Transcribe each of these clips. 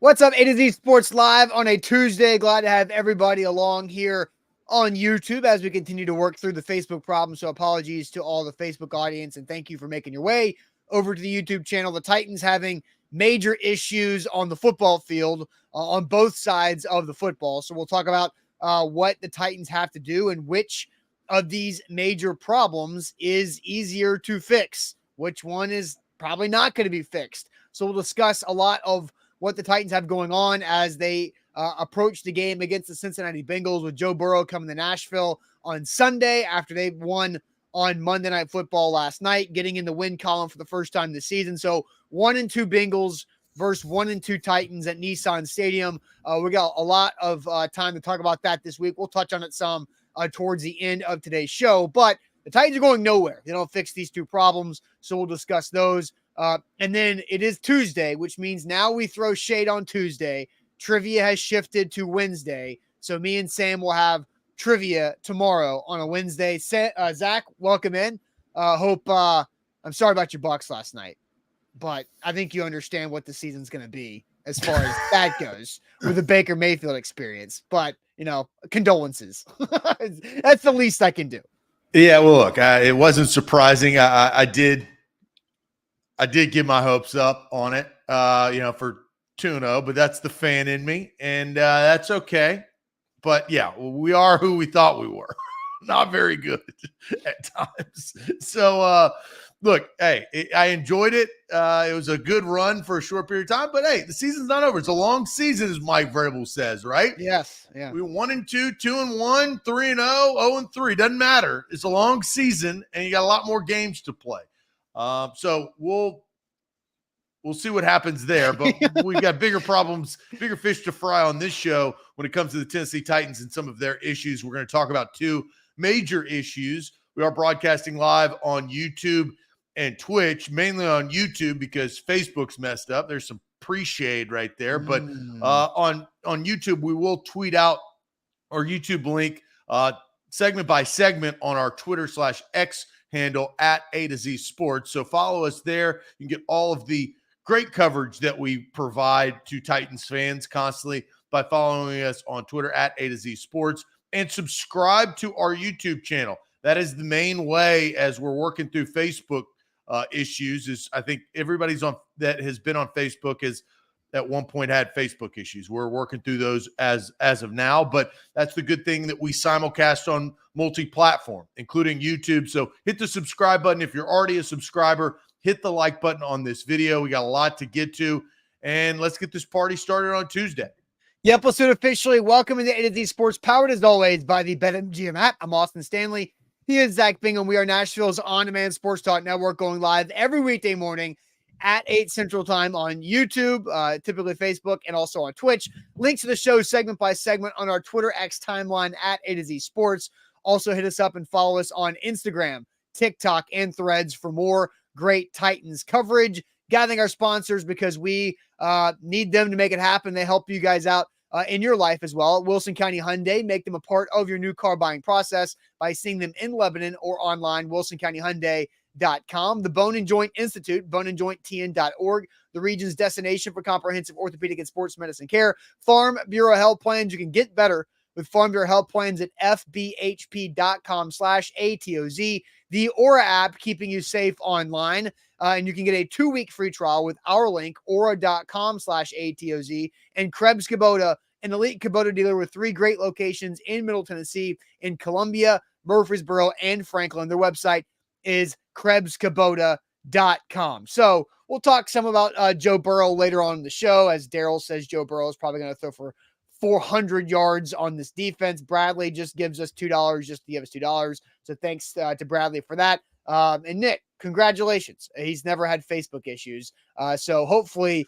What's up, A to Z Sports Live on a Tuesday. Glad to have everybody along here on YouTube as we continue to work through the Facebook problem. So apologies to all the Facebook audience, and thank you for making your way over to the YouTube channel. The Titans having major issues on the football field on both sides of the football. So we'll talk about what the Titans have to do and which of these major problems is easier to fix, which one is probably not going to be fixed. So we'll discuss a lot of what the Titans have going on as they approach the game against the Cincinnati Bengals, with Joe Burrow coming to Nashville on Sunday after they won on Monday Night Football last night, getting in the win column for the first time this season. So 1-2 Bengals versus 1-2 Titans at Nissan Stadium. We got a lot of time to talk about that this week. We'll touch on it some towards the end of today's show, but the Titans are going nowhere. They don't fix these two problems, so we'll discuss those. And then it is Tuesday, which means now we throw shade on Tuesday. Trivia has shifted to Wednesday. So me and Sam will have trivia tomorrow on a Wednesday. Zach, welcome in. I'm sorry about your Bucks last night, but I think you understand what the season's going to be as far as that goes with the Baker Mayfield experience. But, condolences. That's the least I can do. Yeah, well, look, it wasn't surprising. I did get my hopes up on it, for 2-0, but that's the fan in me, and that's okay. But, yeah, we are who we thought we were. Not very good at times. So, look, hey, I enjoyed it. It was a good run for a short period of time, but, hey, the season's not over. It's a long season, as Mike Vrabel says, right? Yes. Yeah. We 1-2, 2-1, 3-0, 0-3. Doesn't matter. It's a long season, and you got a lot more games to play. So we'll see what happens there, but we've got bigger problems, bigger fish to fry on this show when it comes to the Tennessee Titans and some of their issues. We're going to talk about two major issues. We are broadcasting live on YouTube and Twitch, mainly on YouTube because Facebook's messed up. There's some pre-shade right there, but on YouTube, we will tweet out our YouTube link segment by segment on our Twitter/X handle at A to Z Sports. So follow us there. You can get all of the great coverage that we provide to Titans fans constantly by following us on Twitter at A to Z Sports, and subscribe to our YouTube channel. That is the main way as we're working through Facebook issues. Is I think everybody's on that has been on Facebook has at one point had Facebook issues. We're working through those as of now, but that's the good thing that we simulcast on multi-platform, including YouTube. So hit the subscribe button. If you're already a subscriber, hit the like button on this video. We got a lot to get to, and let's get this party started on Tuesday. Yep, let's do it officially. Welcome to A to Z Sports, powered as always by the BetMGM app. I'm Austin Stanley. He is Zach Bingham. We are Nashville's on-demand sports talk network, going live every weekday morning at 8 Central Time on YouTube, typically Facebook, and also on Twitch. Links to the show segment by segment on our Twitter X timeline at A to Z Sports. Also hit us up and follow us on Instagram, TikTok, and Threads for more great Titans coverage. Gathering our sponsors because we need them to make it happen. They help you guys out in your life as well. Wilson County Hyundai, make them a part of your new car buying process by seeing them in Lebanon or online, wilsoncountyhyundai.com. The Bone and Joint Institute, boneandjointtn.org, the region's destination for comprehensive orthopedic and sports medicine care. Farm Bureau Health Plans, you can get better with Farm Bureau Health Plans at fbhp.com/ATOZ. The Aura app, keeping you safe online. And you can get a 2-week free trial with our link, aura.com/ATOZ. And Krebs Kubota, an elite Kubota dealer with 3 great locations in Middle Tennessee, in Columbia, Murfreesboro, and Franklin. Their website is KrebsKubota.com. So we'll talk some about Joe Burrow later on in the show. As Daryl says, Joe Burrow is probably going to throw for 400 yards on this defense. Bradley just gives us $2 just to give us $2. So thanks to Bradley for that. And Nick, congratulations. He's never had Facebook issues. So hopefully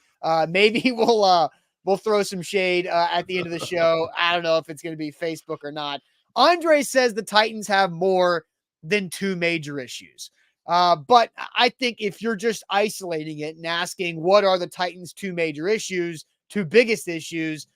maybe we'll throw some shade at the end of the show. I don't know if it's going to be Facebook or not. Andre says the Titans have more than 2 major issues. But I think if you're just isolating it and asking what are the Titans' 2 major issues, 2 biggest issues,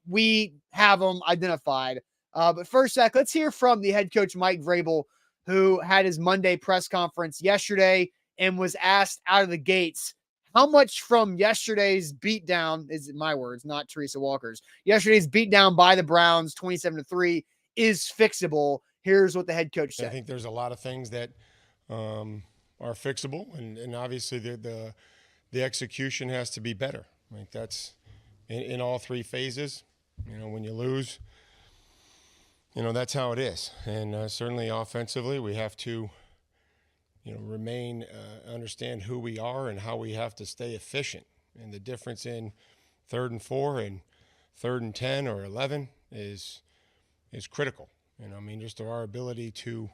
we have them identified. But first, Zach, let's hear from the head coach, Mike Vrabel, who had his Monday press conference yesterday and was asked out of the gates how much from yesterday's beatdown, is my words, not Teresa Walker's, yesterday's beatdown by the Browns, 27-3, is fixable? Here's what the head coach said. I think there's a lot of things that are fixable, and obviously the execution has to be better. Like that's in all three phases. When you lose, that's how it is. And certainly offensively, we have to, understand who we are and how we have to stay efficient. And the difference in 3rd and 4 and 3rd and 10 or 11 is critical. Just our ability to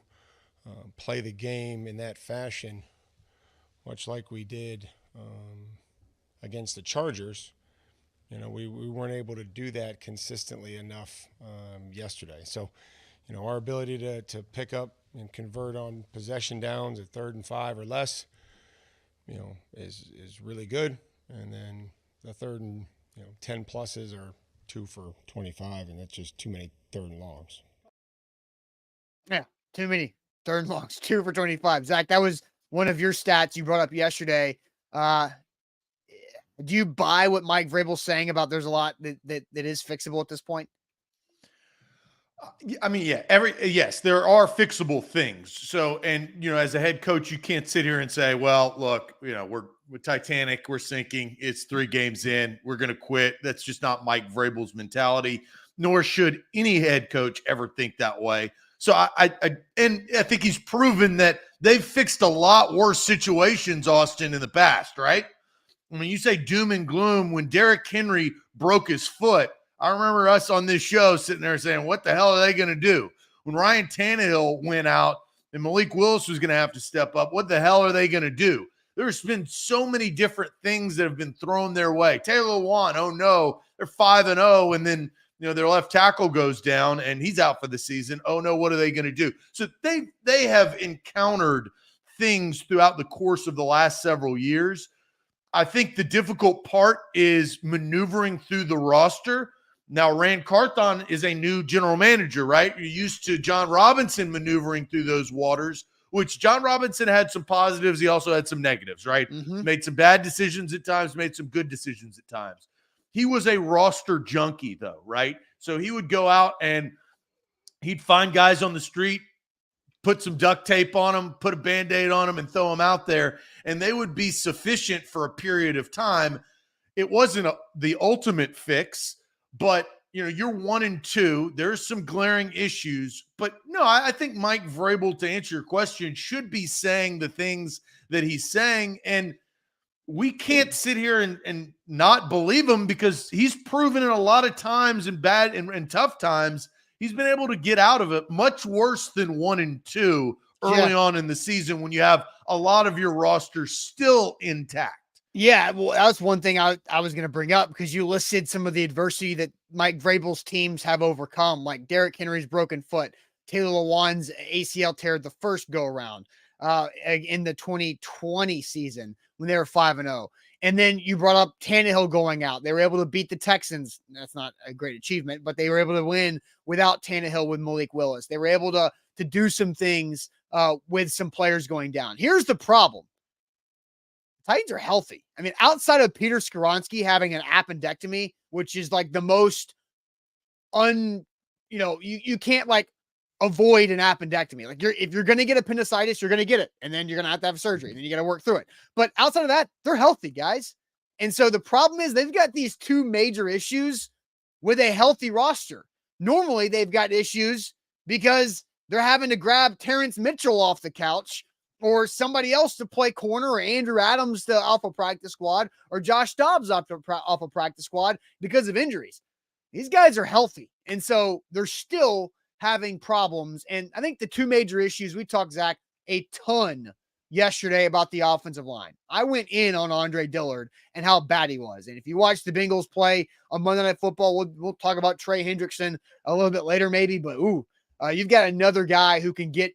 play the game in that fashion, much like we did against the Chargers. We weren't able to do that consistently enough yesterday. So, our ability to pick up and convert on possession downs at 3rd and 5 or less, is really good. And then the 3rd and 10 pluses are 2 for 25, and that's just too many 3rd and longs. Yeah, too many 3rd and longs, 2 for 25. Zach, that was one of your stats you brought up yesterday. Do you buy what Mike Vrabel's saying about there's a lot that is fixable at this point? Yes, there are fixable things. So, and as a head coach, you can't sit here and say, well, look, we're Titanic, we're sinking. It's 3 games in, we're going to quit. That's just not Mike Vrabel's mentality, nor should any head coach ever think that way. So I think he's proven that they've fixed a lot worse situations, Austin, in the past, right? When you say doom and gloom, when Derrick Henry broke his foot, I remember us on this show sitting there saying, what the hell are they going to do? When Ryan Tannehill went out and Malik Willis was going to have to step up, what the hell are they going to do? There's been so many different things that have been thrown their way. Taylor Lewan, oh no, they're 5-0, and then their left tackle goes down and he's out for the season. Oh no, what are they going to do? So they have encountered things throughout the course of the last several years. I think the difficult part is maneuvering through the roster. Now, Rand Carthon is a new general manager, right? You're used to John Robinson maneuvering through those waters, which John Robinson had some positives. He also had some negatives, right? Mm-hmm. Made some bad decisions at times, made some good decisions at times. He was a roster junkie, though, right? So he would go out and he'd find guys on the street, put some duct tape on them, put a Band-Aid on them, and throw them out there, and they would be sufficient for a period of time. It wasn't the ultimate fix, but you're 1-2. There's some glaring issues, but no, I think Mike Vrabel, to answer your question, should be saying the things that he's saying, and we can't sit here and not believe him because he's proven it a lot of times in bad and tough times. He's been able to get out of it much worse than 1-2 early on in the season when you have a lot of your roster still intact. Yeah, well, that's one thing I was going to bring up because you listed some of the adversity that Mike Vrabel's teams have overcome, like Derrick Henry's broken foot, Taylor Lewan's ACL tear the first go-around in the 2020 season when they were 5-0. And then you brought up Tannehill going out. They were able to beat the Texans. That's not a great achievement, but they were able to win without Tannehill with Malik Willis. They were able to do some things with some players going down. Here's the problem. Titans are healthy. I mean, outside of Peter Skoronski having an appendectomy, which is like the most you can't like avoid an appendectomy. Like if you're going to get appendicitis, you're going to get it. And then you're going to have surgery and then you got to work through it. But outside of that, they're healthy, guys. And so the problem is they've got these 2 major issues with a healthy roster. Normally they've got issues because they're having to grab Terrence Mitchell off the couch or somebody else to play corner, or Andrew Adams to off a practice squad, or Josh Dobbs off a practice squad because of injuries. These guys are healthy. And so they're still having problems. And I think the 2 major issues, we talked, Zach, a ton yesterday about the offensive line. I went in on Andre Dillard and how bad he was. And if you watch the Bengals play on Monday Night Football, we'll talk about Trey Hendrickson a little bit later maybe, but you've got another guy who can get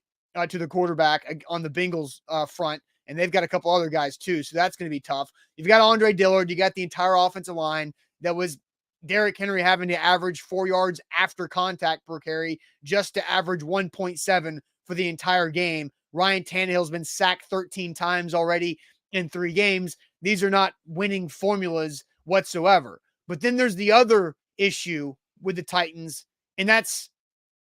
to the quarterback on the Bengals front, and they've got a couple other guys too, so that's going to be tough. You've got Andre Dillard, you got the entire offensive line that was Derrick Henry having to average 4 yards after contact per carry just to average 1.7 for the entire game. Ryan Tannehill's been sacked 13 times already in 3 games. these are not winning formulas whatsoever. But then there's the other issue with the Titans, and that's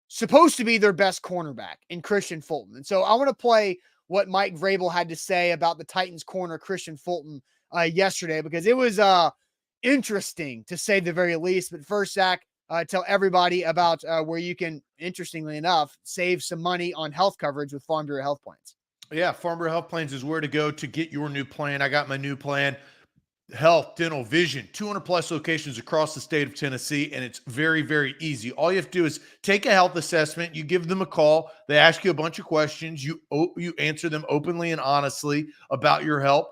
supposed to be their best cornerback in Christian Fulton. And so I want to play what Mike Vrabel had to say about the Titans corner Christian Fulton yesterday, because it was interesting to say the very least. But first, Zach, tell everybody about where you can, interestingly enough, save some money on health coverage with Farm Bureau Health Plans. Yeah, Farm Bureau Health Plans is where to go to get your new plan. I got my new plan. Health, dental, vision, 200 plus locations across the state of Tennessee, and it's very, very easy. All you have to do is take a health assessment. You give them a call. They ask you a bunch of questions. You answer them openly and honestly about your health,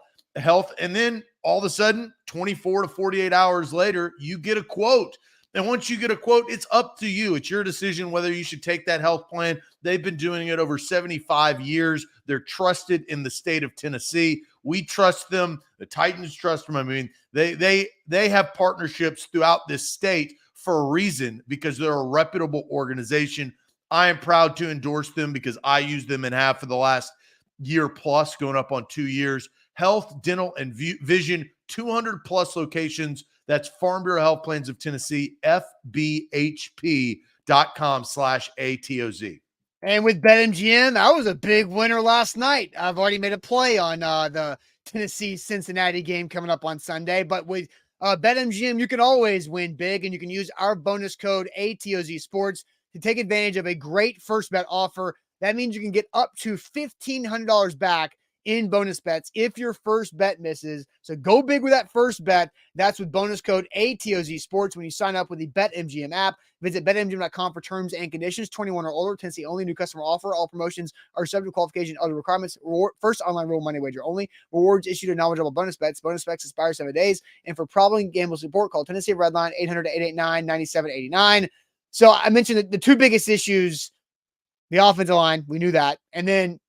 and then all of a sudden, 24 to 48 hours later, you get a quote. And once you get a quote, it's up to you. It's your decision whether you should take that health plan. They've been doing it over 75 years. They're trusted in the state of Tennessee. We trust them. The Titans trust them. I mean, they have partnerships throughout this state for a reason, because they're a reputable organization. I am proud to endorse them because I use them and have for the last year plus, going up on 2 years. Health, dental, and vision, 200 plus locations. That's Farm Bureau Health Plans of Tennessee, fbhp.com/ATOZ. And with BetMGM, that was a big winner last night. I've already made a play on the Tennessee-Cincinnati game coming up on Sunday. But with BetMGM, you can always win big, and you can use our bonus code ATOZ Sports to take advantage of a great first bet offer. That means you can get up to $1,500 back in bonus bets if your first bet misses. So go big with that first bet. That's with bonus code ATOZ Sports when you sign up with the BetMGM app. Visit BetMGM.com for terms and conditions. 21 or older, Tennessee only, new customer offer. All promotions are subject to qualification and other requirements. First online real money wager only. Rewards issued to knowledgeable bonus bets. Bonus bets expire 7 days. And for problem gambling support, call Tennessee Redline 800-889-9789. So I mentioned that the two biggest issues, the offensive line, we knew that. And then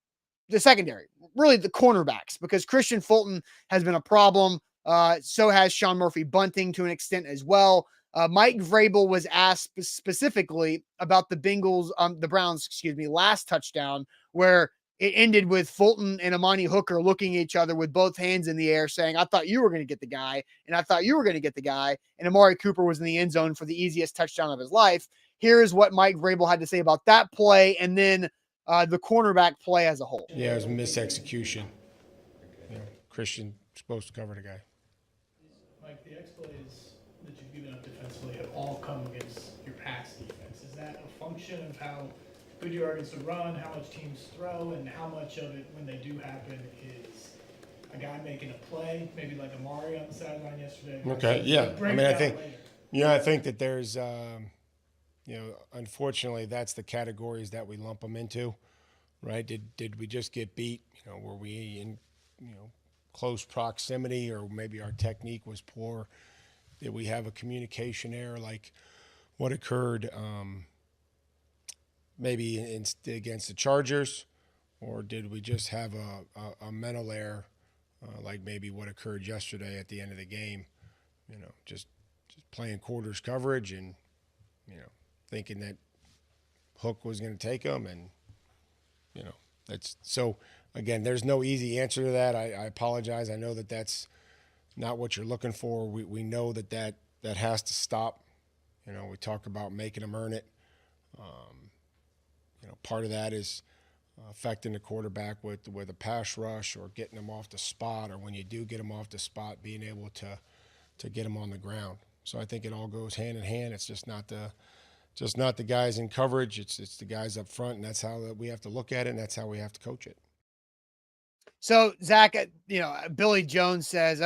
the secondary, really the cornerbacks, because Christian Fulton has been a problem. So has Sean Murphy-Bunting to an extent as well. Mike Vrabel was asked specifically about the Browns, last touchdown, where it ended with Fulton and Amani Hooker looking at each other with both hands in the air saying, I thought you were going to get the guy, and I thought you were going to get the guy. And Amari Cooper was in the end zone for the easiest touchdown of his life. Here is what Mike Vrabel had to say about that play, and then the cornerback play as a whole. Yeah, it was misexecution. Christian supposed to cover the guy. Mike, the exploits that you've given up defensively have all come against your pass defense. Is that a function of how good you are against the run, how much teams throw, and how much of it, when they do happen, is a guy making a play, maybe like Amari on the sideline yesterday? Okay, yeah. I think that there's, unfortunately, that's the categories that we lump them into, right? Did we just get beat? Were we in, close proximity, or maybe our technique was poor? Did we have a communication error like what occurred maybe against the Chargers, or did we just have a mental error like maybe what occurred yesterday at the end of the game? Just playing quarters coverage and thinking that Hook was going to take them, and that's so. Again, there's no easy answer to that. I apologize. I know that that's not what you're looking for. We know that has to stop. We talk about making them earn it. Part of that is affecting the quarterback with a pass rush or getting them off the spot, or when you do get them off the spot, being able to get them on the ground. So I think it all goes hand in hand. It's just not the guys in coverage. It's the guys up front, and that's how we have to look at it, and that's how we have to coach it. So, Zach, Billy Jones says,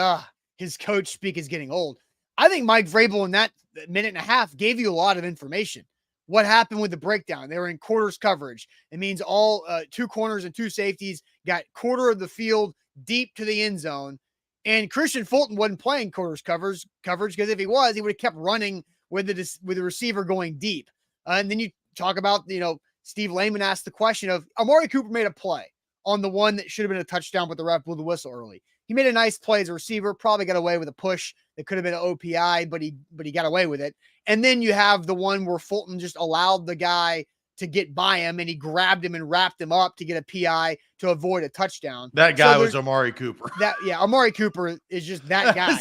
his coach speak is getting old. I think Mike Vrabel in that minute and a half gave you a lot of information. What happened with the breakdown? They were in quarters coverage. It means all two corners and two safeties got quarter of the field deep to the end zone. And Christian Fulton wasn't playing quarters coverage, because if he was, he would have kept running with the receiver going deep. And then you talk about, Steve Lehman asked the question of Amari Cooper made a play on the one that should have been a touchdown, but the ref blew the whistle early. He made a nice play as a receiver, probably got away with a push that could have been an OPI, but he got away with it. And then you have the one where Fulton just allowed the guy to get by him, and he grabbed him and wrapped him up to get a PI to avoid a touchdown. That guy was Amari Cooper. Amari Cooper is just that guy.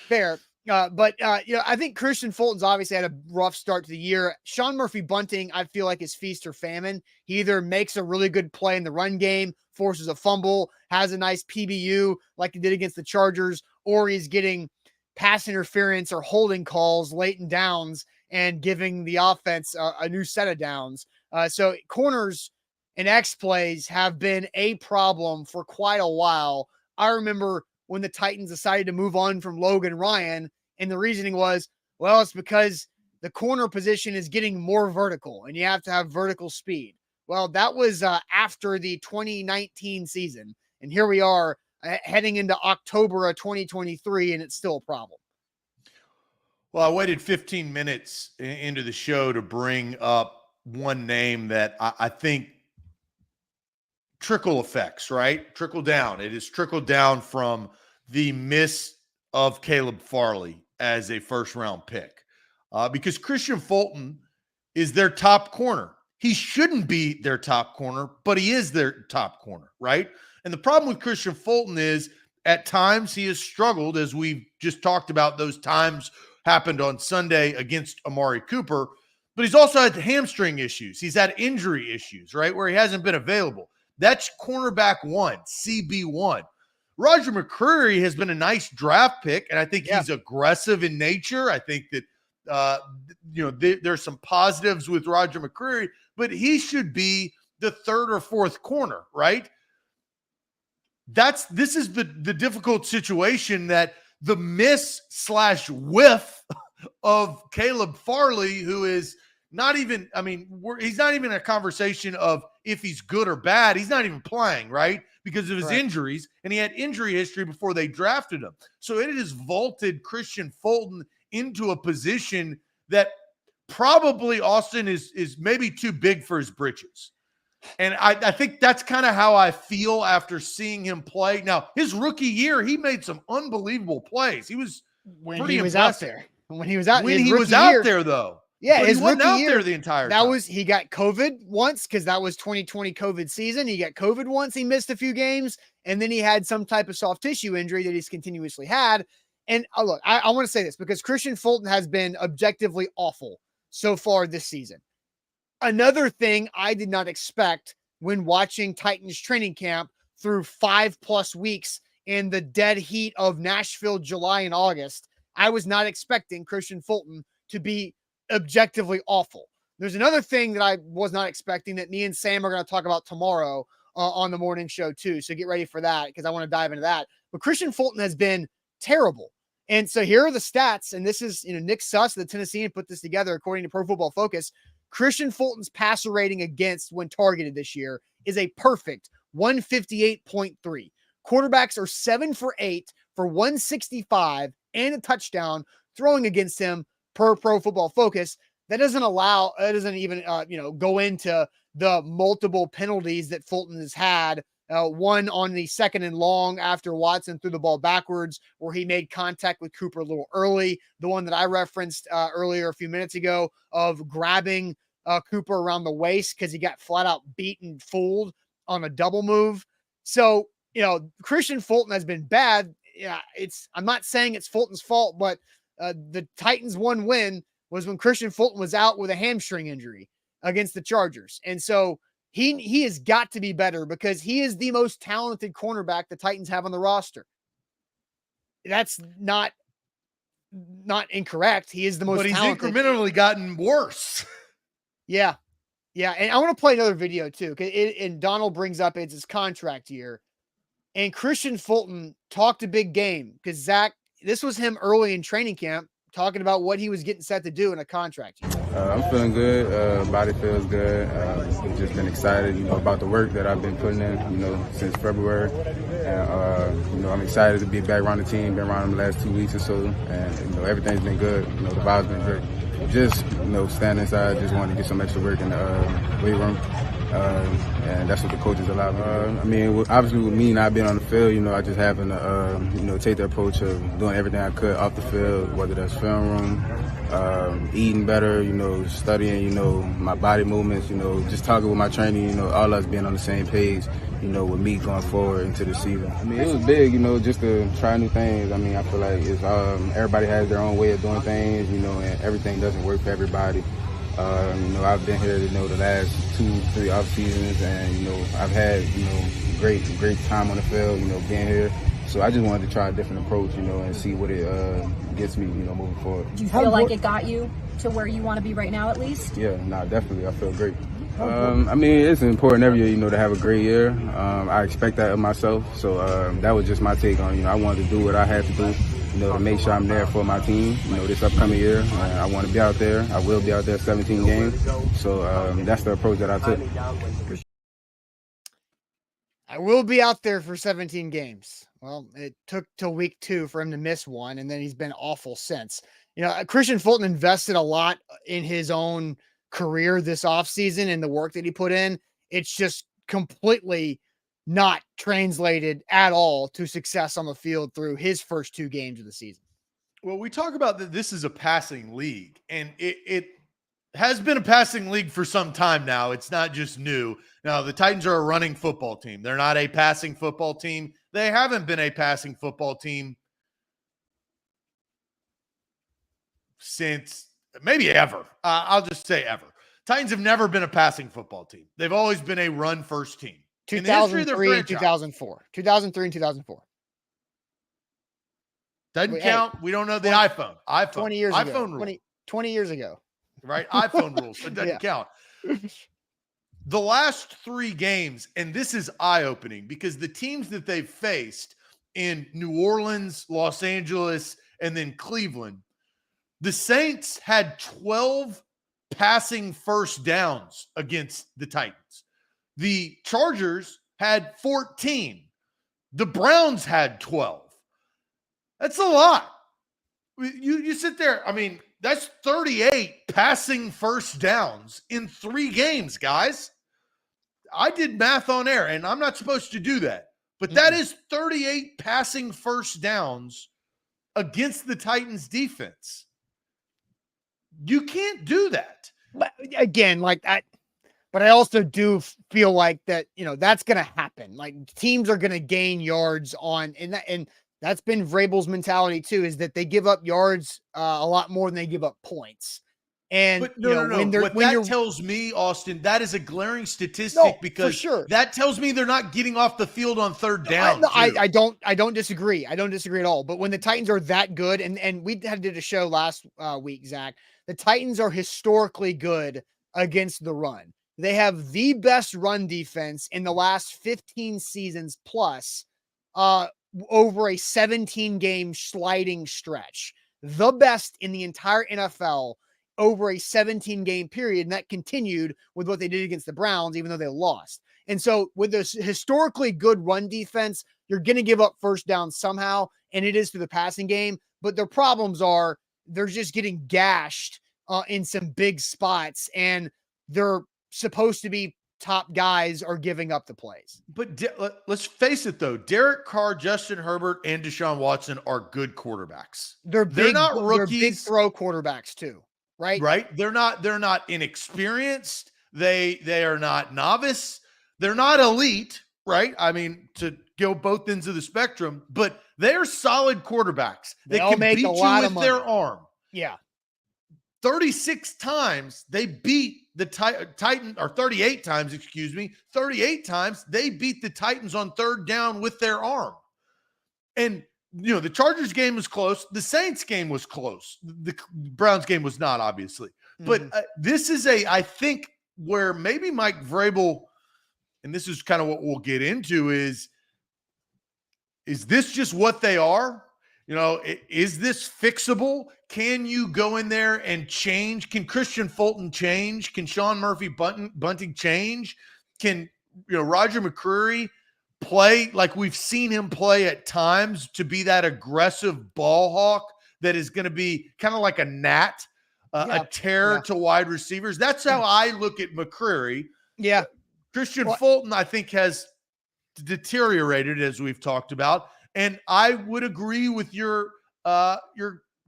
Fair. But I think Christian Fulton's obviously had a rough start to the year. Sean Murphy Bunting, I feel like, is feast or famine. He either makes a really good play in the run game, forces a fumble, has a nice PBU like he did against the Chargers, or he's getting pass interference or holding calls late in downs and giving the offense a new set of downs. So corners and X plays have been a problem for quite a while. I remember when the Titans decided to move on from Logan Ryan, and the reasoning was, well, it's because the corner position is getting more vertical and you have to have vertical speed. Well, that was after the 2019 season. And here we are heading into October of 2023, and it's still a problem. Well, I waited 15 minutes into the show to bring up one name that I think trickle effects, right? Trickle down. It is trickled down from the miss of Caleb Farley as a first-round pick because Christian Fulton is their top corner. He shouldn't be their top corner, but he is their top corner, right? And the problem with Christian Fulton is at times he has struggled, as we've just talked about. Those times happened on Sunday against Amari Cooper, but he's also had hamstring issues. He's had injury issues, right, where he hasn't been available. That's cornerback 1, CB1. Roger McCreary has been a nice draft pick, and I think he's aggressive in nature. I think that there's some positives with Roger McCreary, but he should be the third or fourth corner, right? This is the difficult situation that the miss/whiff of Caleb Farley, who is not even, he's not even a conversation of if he's good or bad. He's not even playing, right? Because of his injuries, and he had injury history before they drafted him. So it has vaulted Christian Fulton into a position that probably Austin is maybe too big for his britches. And I think that's kind of how I feel after seeing him play. Now, his rookie year, he made some unbelievable plays. He was pretty impressive. When he was out there, though. Yeah, but his he wasn't rookie out year, there the entire time. He got COVID once because that was 2020 COVID season. He got COVID once. He missed a few games, and then he had some type of soft tissue injury that he's continuously had. And look, I want to say this because Christian Fulton has been objectively awful so far this season. Another thing I did not expect when watching Titans training camp through 5+ weeks in the dead heat of Nashville, July and August, I was not expecting Christian Fulton to be objectively awful. There's another thing that I was not expecting that me and Sam are going to talk about tomorrow on the morning show too. So get ready for that because I want to dive into that. But Christian Fulton has been terrible. And so here are the stats. And this is, Nick Suss, the Tennessean, put this together according to Pro Football Focus. Christian Fulton's passer rating against when targeted this year is a perfect 158.3. Quarterbacks are 7 for 8 for 165 and a touchdown throwing against him per Pro Football Focus. That doesn't even go into the multiple penalties that Fulton has had. One on the 2nd and long after Watson threw the ball backwards where he made contact with Cooper a little early. The one that I referenced earlier a few minutes ago of grabbing Cooper around the waist because he got flat out beaten, fooled on a double move. So, Christian Fulton has been bad. Yeah, I'm not saying it's Fulton's fault, but the Titans' one win was when Christian Fulton was out with a hamstring injury against the Chargers. And so he has got to be better because he is the most talented cornerback the Titans have on the roster. That's not incorrect. He is the most talented. But he's incrementally gotten worse. Yeah. Yeah. And I want to play another video too. And Donald brings up it's his contract year. And Christian Fulton talked a big game because Zach, this was him early in training camp talking about what he was getting set to do in a contract year. I'm feeling good. Body feels good. I've just been excited, about the work that I've been putting in, since February. And, I'm excited to be back around the team. Been around them the last 2 weeks or so. And, everything's been good. The vibe's been great. Just, standing inside, just wanted to get some extra work in the weight room. And that's what the coaches allow me. I mean, obviously with me not being on the field, you know, I just having to, take the approach of doing everything I could off the field, whether that's film room, eating better, studying, my body movements, just talking with my training, all us being on the same page, with me going forward into the season. I mean, it was big, just to try new things. I mean, I feel like it's everybody has their own way of doing things, and everything doesn't work for everybody. I've been here, the last 2-3 off seasons, and I've had great time on the field, being here. So I just wanted to try a different approach, and see what it gets me, moving forward. Do you feel like it got you to where you want to be right now, at least? Yeah, definitely. I feel great. I mean, it's important every year, to have a great year. I expect that of myself. So that was just my take on, I wanted to do what I had to do, to make sure I'm there for my team, this upcoming year. I want to be out there. I will be out there 17 games. So that's the approach that I took. I will be out there for 17 games. Well, it took till week 2 for him to miss one, and then he's been awful since. Christian Fulton invested a lot in his own career this offseason and the work that he put in. It's just completely not translated at all to success on the field through his first 2 games of the season. Well, we talk about that this is a passing league, and it has been a passing league for some time now. It's not just new. Now, the Titans are a running football team. They're not a passing football team. They haven't been a passing football team since maybe ever. I'll just say ever. Titans have never been a passing football team. They've always been a run-first team. 2003 and 2004. 2003 and 2004. Doesn't count. We don't know the iPhone. 20 years ago. Rule. 20 years ago. Right? iPhone rules. It doesn't count. The last 3 games, and this is eye-opening because the teams that they've faced in New Orleans, Los Angeles, and then Cleveland, the Saints had 12 passing first downs against the Titans. The Chargers had 14. The Browns had 12. That's a lot. You sit there. I mean, that's 38 passing first downs in 3 games, guys. I did math on air, and I'm not supposed to do that. But that is 38 passing first downs against the Titans defense. You can't do that. But again, like that. But I also do feel like that, that's going to happen. Like teams are going to gain yards on, and that's been Vrabel's mentality too, is that they give up yards a lot more than they give up points. And but what that tells me, Austin, that is a glaring statistic because that tells me they're not getting off the field on third down. I don't disagree. I don't disagree at all. But when the Titans are that good, and we did a show last week, Zach, the Titans are historically good against the run. They have the best run defense in the last 15 seasons plus over a 17-game sliding stretch. The best in the entire NFL over a 17-game period, and that continued with what they did against the Browns, even though they lost. And so with this historically good run defense, you're going to give up first down somehow, and it is through the passing game. But their problems are they're just getting gashed in some big spots, and they're supposed to be top guys are giving up the plays. But let's face it, though. Derek Carr, Justin Herbert, and Deshaun Watson are good quarterbacks. They're not rookies. They're big throw quarterbacks too, right? Right. They're not inexperienced. They are not novice. They're not elite, right? I mean, to go both ends of the spectrum, but they're solid quarterbacks. They can beat you with their arm. Yeah. 36 times they beat the Titans, or 38 times, 38 times they beat the Titans on third down with their arm. And, the Chargers game was close. The Saints game was close. The Browns game was not, obviously. But this is I think where maybe Mike Vrabel, and this is kind of what we'll get into, is this just what they are? Is this fixable? Can you go in there and change? Can Christian Fulton change? Can Sean Murphy Bunting change? Can Roger McCreary play like we've seen him play at times to be that aggressive ball hawk that is going to be kind of like a gnat, a terror to wide receivers? That's how I look at McCreary. Yeah. Christian Fulton, I think, has deteriorated, as we've talked about. And I would agree with your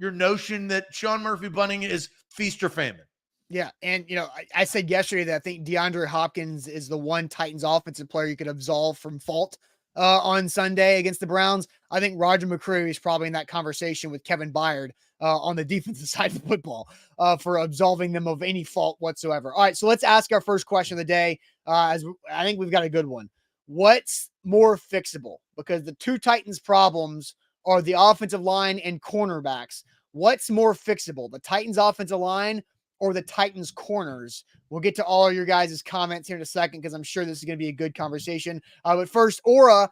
notion that Sean Murphy Bunting is feast or famine. Yeah. And, I said yesterday that I think DeAndre Hopkins is the one Titans offensive player you could absolve from fault on Sunday against the Browns. I think Roger McCreary is probably in that conversation with Kevin Byard on the defensive side of the football for absolving them of any fault whatsoever. All right. So let's ask our first question of the day. As I think we've got a good one. What's more fixable? Because the two Titans problems are the offensive line and cornerbacks. What's more fixable? The Titans offensive line or the Titans corners? We'll get to all of your guys' comments here in a second because I'm sure this is going to be a good conversation. But first, Aura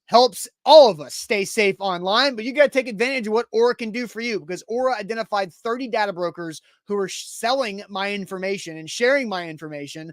helps all of us stay safe online, but you got to take advantage of what Aura can do for you because Aura identified 30 data brokers who are selling my information and sharing my information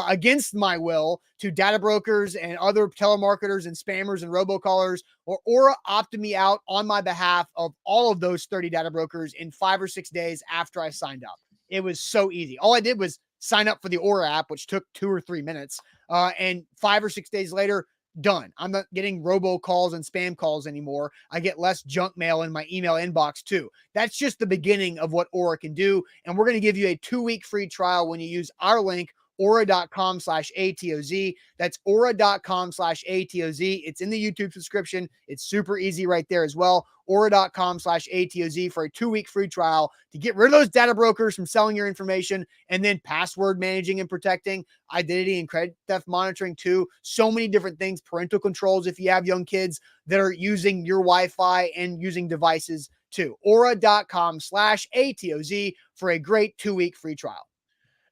against my will to data brokers and other telemarketers and spammers and robocallers. Or Aura opted me out on my behalf of all of those 30 data brokers in 5 or 6 days after I signed up. It was so easy. All I did was sign up for the Aura app, which took 2 or 3 minutes. And 5 or 6 days later, done. I'm not getting robocalls and spam calls anymore. I get less junk mail in my email inbox too. That's just the beginning of what Aura can do. And we're going to give you a 2-week free trial when you use our link, aura.com/ATOZ. That's aura.com/ATOZ. It's in the YouTube subscription. It's super easy right there as well. Aura.com/ATOZ for a 2-week free trial to get rid of those data brokers from selling your information and then password managing and protecting, identity and credit theft monitoring too. So many different things, parental controls if you have young kids that are using your Wi-Fi and using devices too. Aura.com/ATOZ for a great 2-week free trial.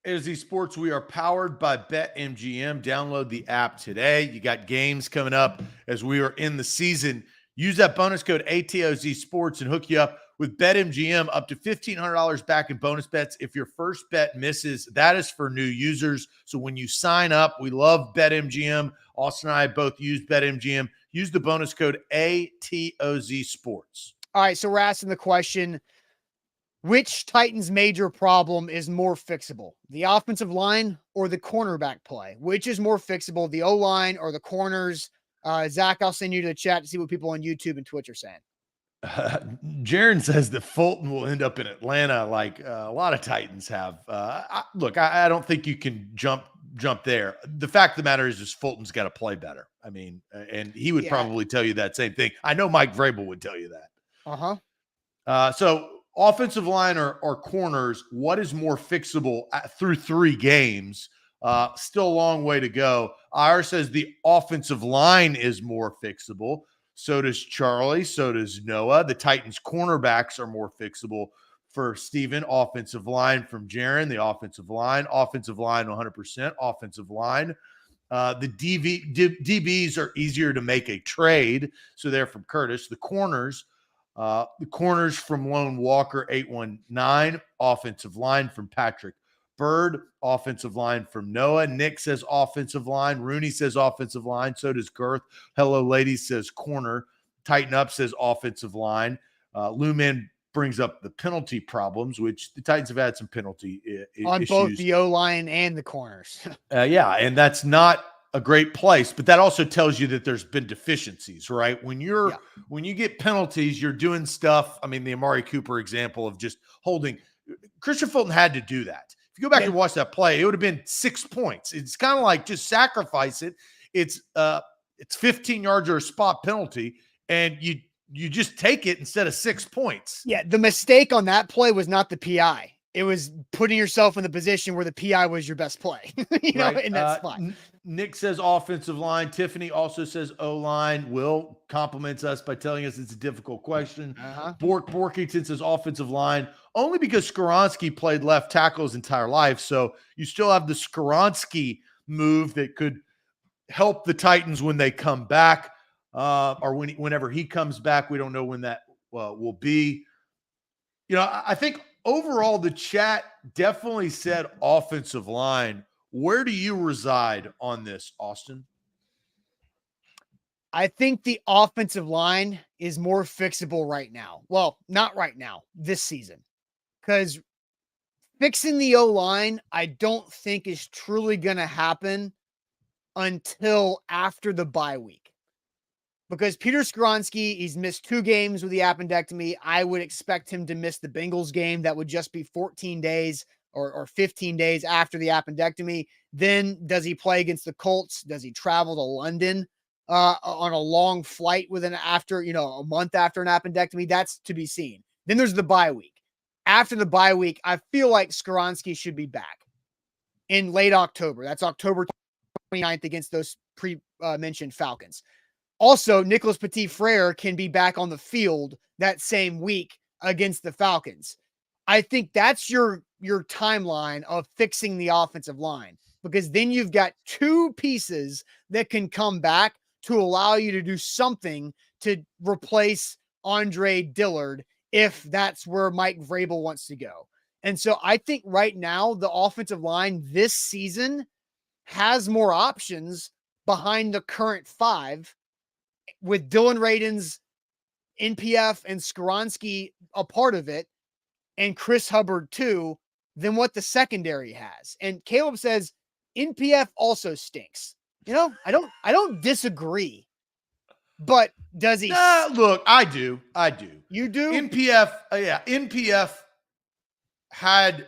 AZ Sports, we are powered by BetMGM. Download the app today. You got games coming up as we are in the season. Use that bonus code ATOZ Sports and hook you up with BetMGM up to $1,500 back in bonus bets. If your first bet misses, that is for new users. So when you sign up, we love BetMGM. Austin and I both use BetMGM. Use the bonus code ATOZ Sports. All right, so we're asking the question, which Titans major problem is more fixable? The offensive line or the cornerback play? Which is more fixable, the O-line or the corners? Zach, I'll send you to the chat to see what people on YouTube and Twitch are saying. Jaron says that Fulton will end up in Atlanta like a lot of Titans have. Look, I don't think you can jump there. The fact of the matter is Fulton's got to play better. I mean, and he would probably tell you that same thing. I know Mike Vrabel would tell you that. So offensive line or corners, what is more fixable through 3 games? Still a long way to go. IR says the offensive line is more fixable. So does Charlie. So does Noah. The Titans cornerbacks are more fixable for Steven. Offensive line from Jaron. The offensive line 100%. Offensive line. The DBs are easier to make a trade. So they're from Curtis. The corners from Lone Walker 819. Offensive line from Patrick Bird. Offensive line from Noah. Nick says offensive line. Rooney says offensive line. So does Girth. Hello Ladies says corner. Tighten Up says offensive line. Luman brings up the penalty problems, which the Titans have had some penalty on issues. Both the O-line and the corners. And that's not a great place, but that also tells you that there's been deficiencies, right? When you get penalties, you're doing stuff. I mean, the Amari Cooper example of just holding. Christian Fulton had to do that. If you go back and watch that play, it would have been 6 points. It's kind of like just sacrifice it. It's 15 yards or a spot penalty, and you just take it instead of 6 points. Yeah, the mistake on that play was not the PI. It was putting yourself in the position where the PI was your best play, in that spot. Nick says offensive line. Tiffany also says O-line. Will compliments us by telling us it's a difficult question. Borkington says offensive line, only because Skoronski played left tackle his entire life. So you still have the Skoronski move that could help the Titans when they come back, or whenever he comes back. We don't know when that will be. I think overall, the chat definitely said offensive line. Where do you reside on this, Austin? I think the offensive line is more fixable right now. Well, not right now, this season. Because fixing the O-line, I don't think is truly going to happen until after the bye week. Because Peter Skoronski, he's missed 2 games with the appendectomy. I would expect him to miss the Bengals game. That would just be 14 days or 15 days after the appendectomy. Then does he play against the Colts? Does he travel to London on a long flight a month after an appendectomy? That's to be seen. Then there's the bye week. After the bye week, I feel like Skoronski should be back in late October. That's October 29th against those mentioned Falcons. Also, Nicholas Petit-Frere can be back on the field that same week against the Falcons. I think that's your timeline of fixing the offensive line, because then you've got 2 pieces that can come back to allow you to do something to replace Andre Dillard if that's where Mike Vrabel wants to go. And so I think right now the offensive line this season has more options behind the current 5, with Dylan Radins, NPF, and Skoronski a part of it, and Chris Hubbard too, than what the secondary has. And Caleb says NPF also stinks. I don't disagree, but does he? Look, I do. You do? NPF had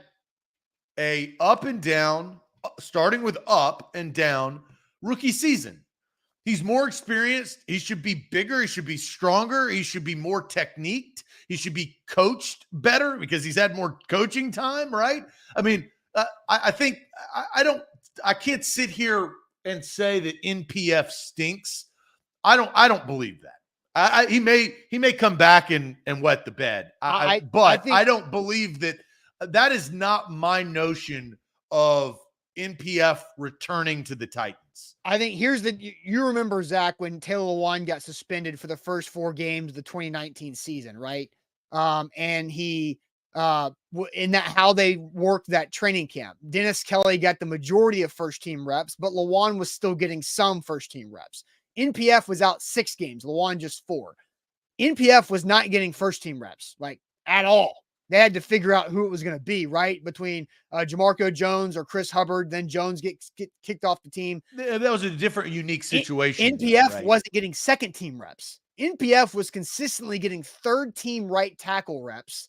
a up and down, starting with up and down rookie season. He's more experienced. He should be bigger. He should be stronger. He should be more techniqued. He should be coached better because he's had more coaching time, right? I mean, I think I can't sit here and say that NPF stinks. I don't believe that. He may come back and wet the bed. But I don't believe that. That is not my notion of NPF returning to the Titans. I think you remember, Zach, when Taylor Lewan got suspended for the first 4 games of the 2019 season, right? And he, in that, how they worked that training camp, Dennis Kelly got the majority of first team reps, but Lewan was still getting some first team reps. NPF was out 6 games, Lewan just 4. NPF was not getting first team reps, like at all. They had to figure out who it was going to be, right? Between Jamarco Jones or Chris Hubbard, then Jones get kicked off the team. That was a different, unique situation. NPF wasn't getting second team reps. NPF was consistently getting third team right tackle reps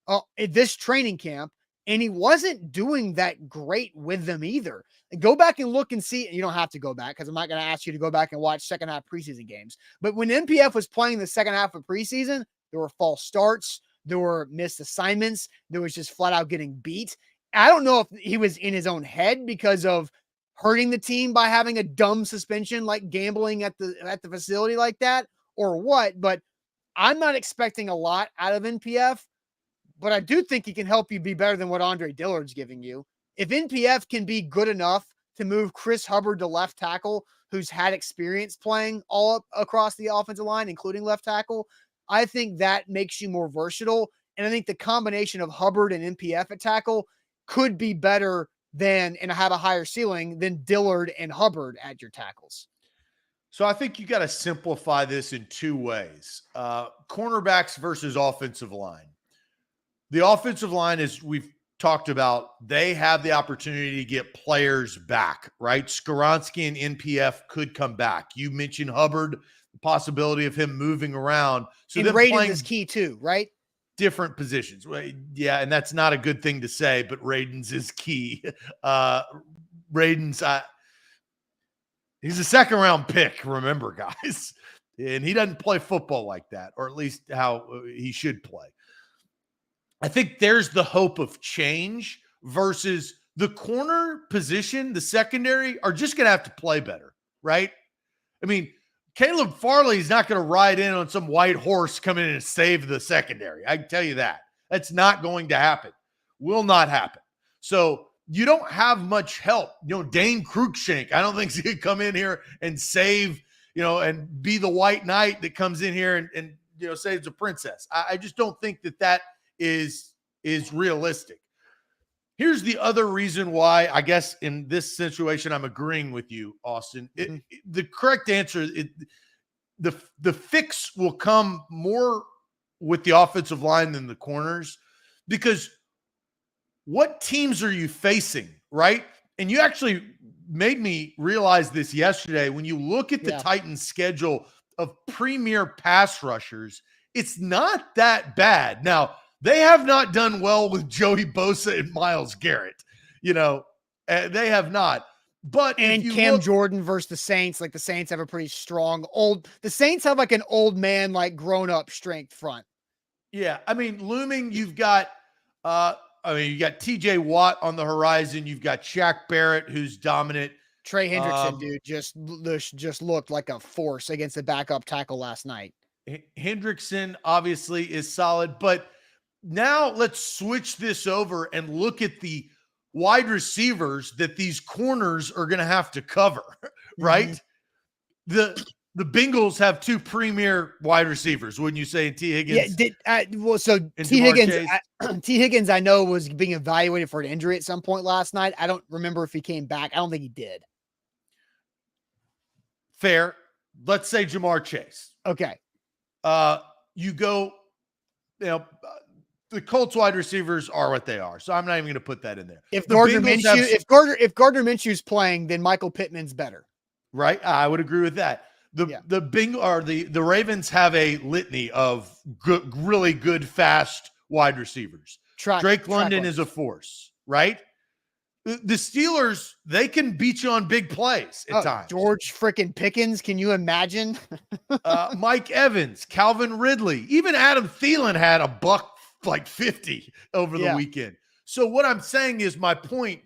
at this training camp, and he wasn't doing that great with them either. And go back and look and see. You don't have to go back because I'm not going to ask you to go back and watch second half preseason games. But when NPF was playing the second half of preseason, there were false starts. There were missed assignments. There was just flat out getting beat. I don't know if he was in his own head because of hurting the team by having a dumb suspension, like gambling at the facility like that, or what, but I'm not expecting a lot out of NPF, but I do think he can help you be better than what Andre Dillard's giving you. If NPF can be good enough to move Chris Hubbard to left tackle, who's had experience playing all up across the offensive line, including left tackle, I think that makes you more versatile. And I think the combination of Hubbard and NPF at tackle could be better than, and have a higher ceiling than Dillard and Hubbard at your tackles. So I think you got to simplify this in 2 ways. Cornerbacks versus offensive line. The offensive line, as we've talked about, they have the opportunity to get players back, right? Skoronski and NPF could come back. You mentioned Hubbard, the possibility of him moving around. So and Radins is key too, right? Different positions. Yeah, and that's not a good thing to say, but Radins is key. Radins, he's a 2nd round pick, remember, guys. And he doesn't play football like that, or at least how he should play. I think there's the hope of change versus the corner position, the secondary, are just going to have to play better, right? I mean, Caleb Farley is not going to ride in on some white horse come in and save the secondary. I can tell you that. That's not going to happen. Will not happen. So you don't have much help. Dane Cruikshank, I don't think he could come in here and save, and be the white knight that comes in here and saves a princess. I just don't think that is realistic. Here's the other reason why, I guess, in this situation, I'm agreeing with you, Austin. The correct answer, the fix will come more with the offensive line than the corners, because what teams are you facing, right? And you actually made me realize this yesterday. When you look at the Yeah. Titans' schedule of premier pass rushers, it's not that bad. Now, they have not done well with Joey Bosa and Myles Garrett. They have not. But And if you Cam look, Jordan versus the Saints, like the Saints have a pretty strong the Saints have like an old man, like grown up strength front. yeah, I mean, looming, you got TJ Watt on the horizon. You've got Shaq Barrett, who's dominant. Trey Hendrickson, dude, just looked like a force against the backup tackle last night. Hendrickson obviously is solid, but now let's switch this over and look at the wide receivers that these corners are going to have to cover, right? The Bengals have two premier wide receivers, wouldn't you say? T. Higgins. Yeah, T. Higgins, T. Higgins, I know was being evaluated for an injury at some point last night. I don't remember if he came back. I don't think he did. Fair. Let's say Jamar Chase. Okay. You go, the Colts wide receivers are what they are. So I'm not even going to put that in there. If Gardner Minshew's playing, then Michael Pittman's better. Right. I would agree with that. The Ravens have a litany of really good, fast wide receivers. Drake London is a force, right? The Steelers, they can beat you on big plays at times. George freaking Pickens, can you imagine? Mike Evans, Calvin Ridley, even Adam Thielen had a buck like 50 over the weekend. So what I'm saying is, my point,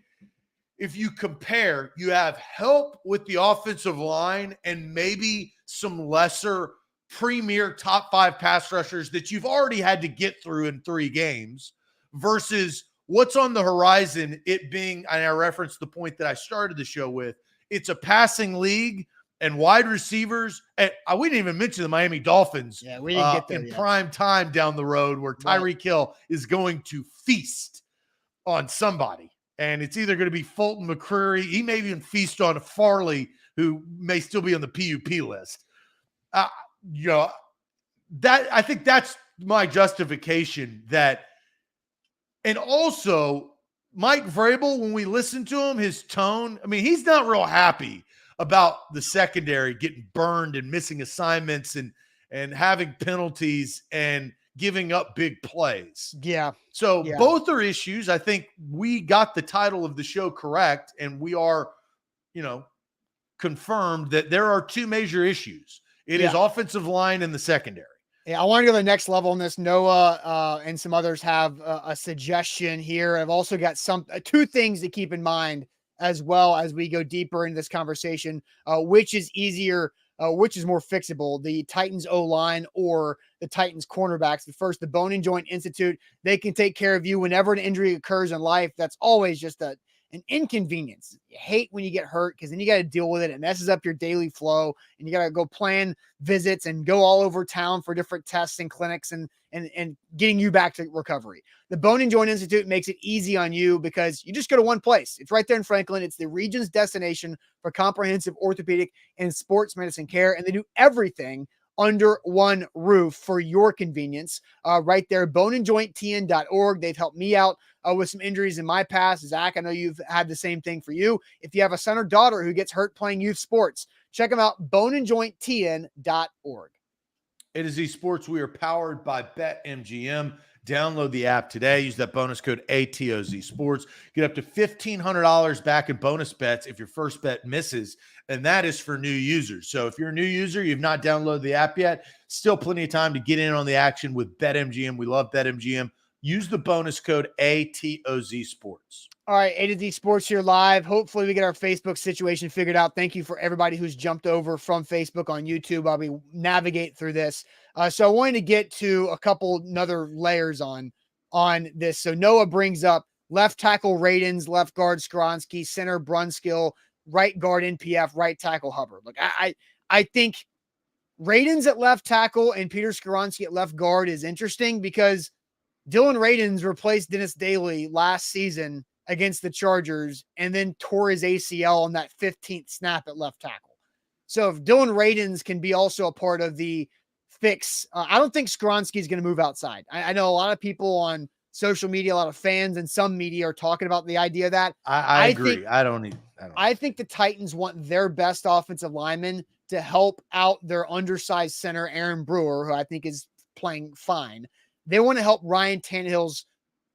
if you compare, you have help with the offensive line and maybe some lesser premier top 5 pass rushers that you've already had to get through in 3 games versus what's on the horizon, it being, and I referenced the point that I started the show with, it's a passing league and wide receivers. And we didn't even mention the Miami Dolphins we didn't get there in prime time down the road where Tyreek Hill is going to feast on somebody. And it's either going to be Fulton, McCreary. He may even feast on Farley, who may still be on the PUP list. I think that's my justification that. And also, Mike Vrabel, when we listen to him, his tone, I mean, he's not real happy about the secondary getting burned and missing assignments and having penalties and giving up big plays. Yeah. So both are issues. I think we got the title of the show correct, and we are, confirmed that there are 2 major issues. It is offensive line and the secondary. Yeah, I want to go to the next level on this. Noah and some others have a suggestion here. I've also got 2 things to keep in mind as well as we go deeper into this conversation. Which is easier, which is more fixable, the Titans O-line or the Titans cornerbacks? But first, the Bone and Joint Institute, they can take care of you whenever an injury occurs in life. That's always just an inconvenience. You hate when you get hurt because then you got to deal with it. It messes up your daily flow, and you got to go plan visits and go all over town for different tests and clinics and getting you back to recovery. The Bone and Joint Institute makes it easy on you because you just go to one place. It's right there in Franklin. It's the region's destination for comprehensive orthopedic and sports medicine care, and they do everything under one roof for your convenience. Right there, boneandjointtn.org. They've helped me out with some injuries in my past. Zach, I know you've had the same thing for you. If you have a son or daughter who gets hurt playing youth sports, check them out, boneandjointtn.org. It is eSports. We are powered by BetMGM. Download the app today. Use that bonus code ATOZ Sports. Get up to $1,500 back in bonus bets if your first bet misses, and that is for new users. So if you're a new user, you've not downloaded the app yet, still plenty of time to get in on the action with BetMGM. We love BetMGM. Use the bonus code ATOZ Sports. All right, A to Z Sports here live. Hopefully we get our Facebook situation figured out. Thank you for everybody who's jumped over from Facebook on YouTube while we navigate through this. So I wanted to get to a couple other layers on this. So Noah brings up left tackle Radins, left guard Skronsky, center Brunskill, right guard NPF, right tackle Hubbard. Look, I think Radins at left tackle and Peter Skronsky at left guard is interesting because Dylan Radins replaced Dennis Daly last season against the Chargers and then tore his ACL on that 15th snap at left tackle. So if Dylan Radins can be also a part of the fix, I don't think Skronsky is going to move outside. I know a lot of people on social media, a lot of fans and some media are talking about the idea that I agree. I don't need. I think the Titans want their best offensive lineman to help out their undersized center, Aaron Brewer, who I think is playing fine. They want to help Ryan Tannehill's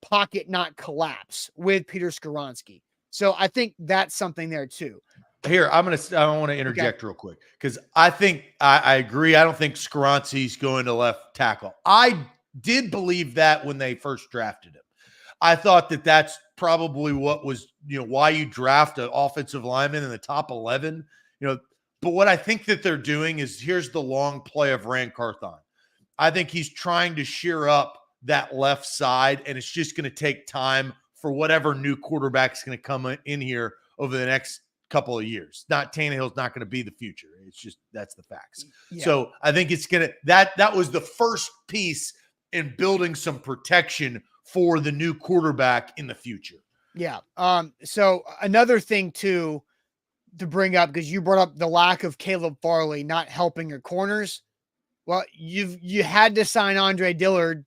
pocket not collapse with Peter Skoronski. So I think that's something there too. Here, I want to interject real quick because I think I agree. I don't think Skoronski's going to left tackle. I did believe that when they first drafted him. I thought that that's probably what was, why you draft an offensive lineman in the top 11, but what I think that they're doing is here's the long play of Rand Carthon. I think he's trying to shear up that left side, and it's just going to take time for whatever new quarterback's going to come in here over the next couple of years. Tannehill's not going to be the future. It's just, that's the facts. Yeah. So I think it's going to, that was the first piece in building some protection for the new quarterback in the future. Yeah. So another thing too, to bring up, because you brought up the lack of Caleb Farley not helping your corners. Well, you had to sign Andre Dillard.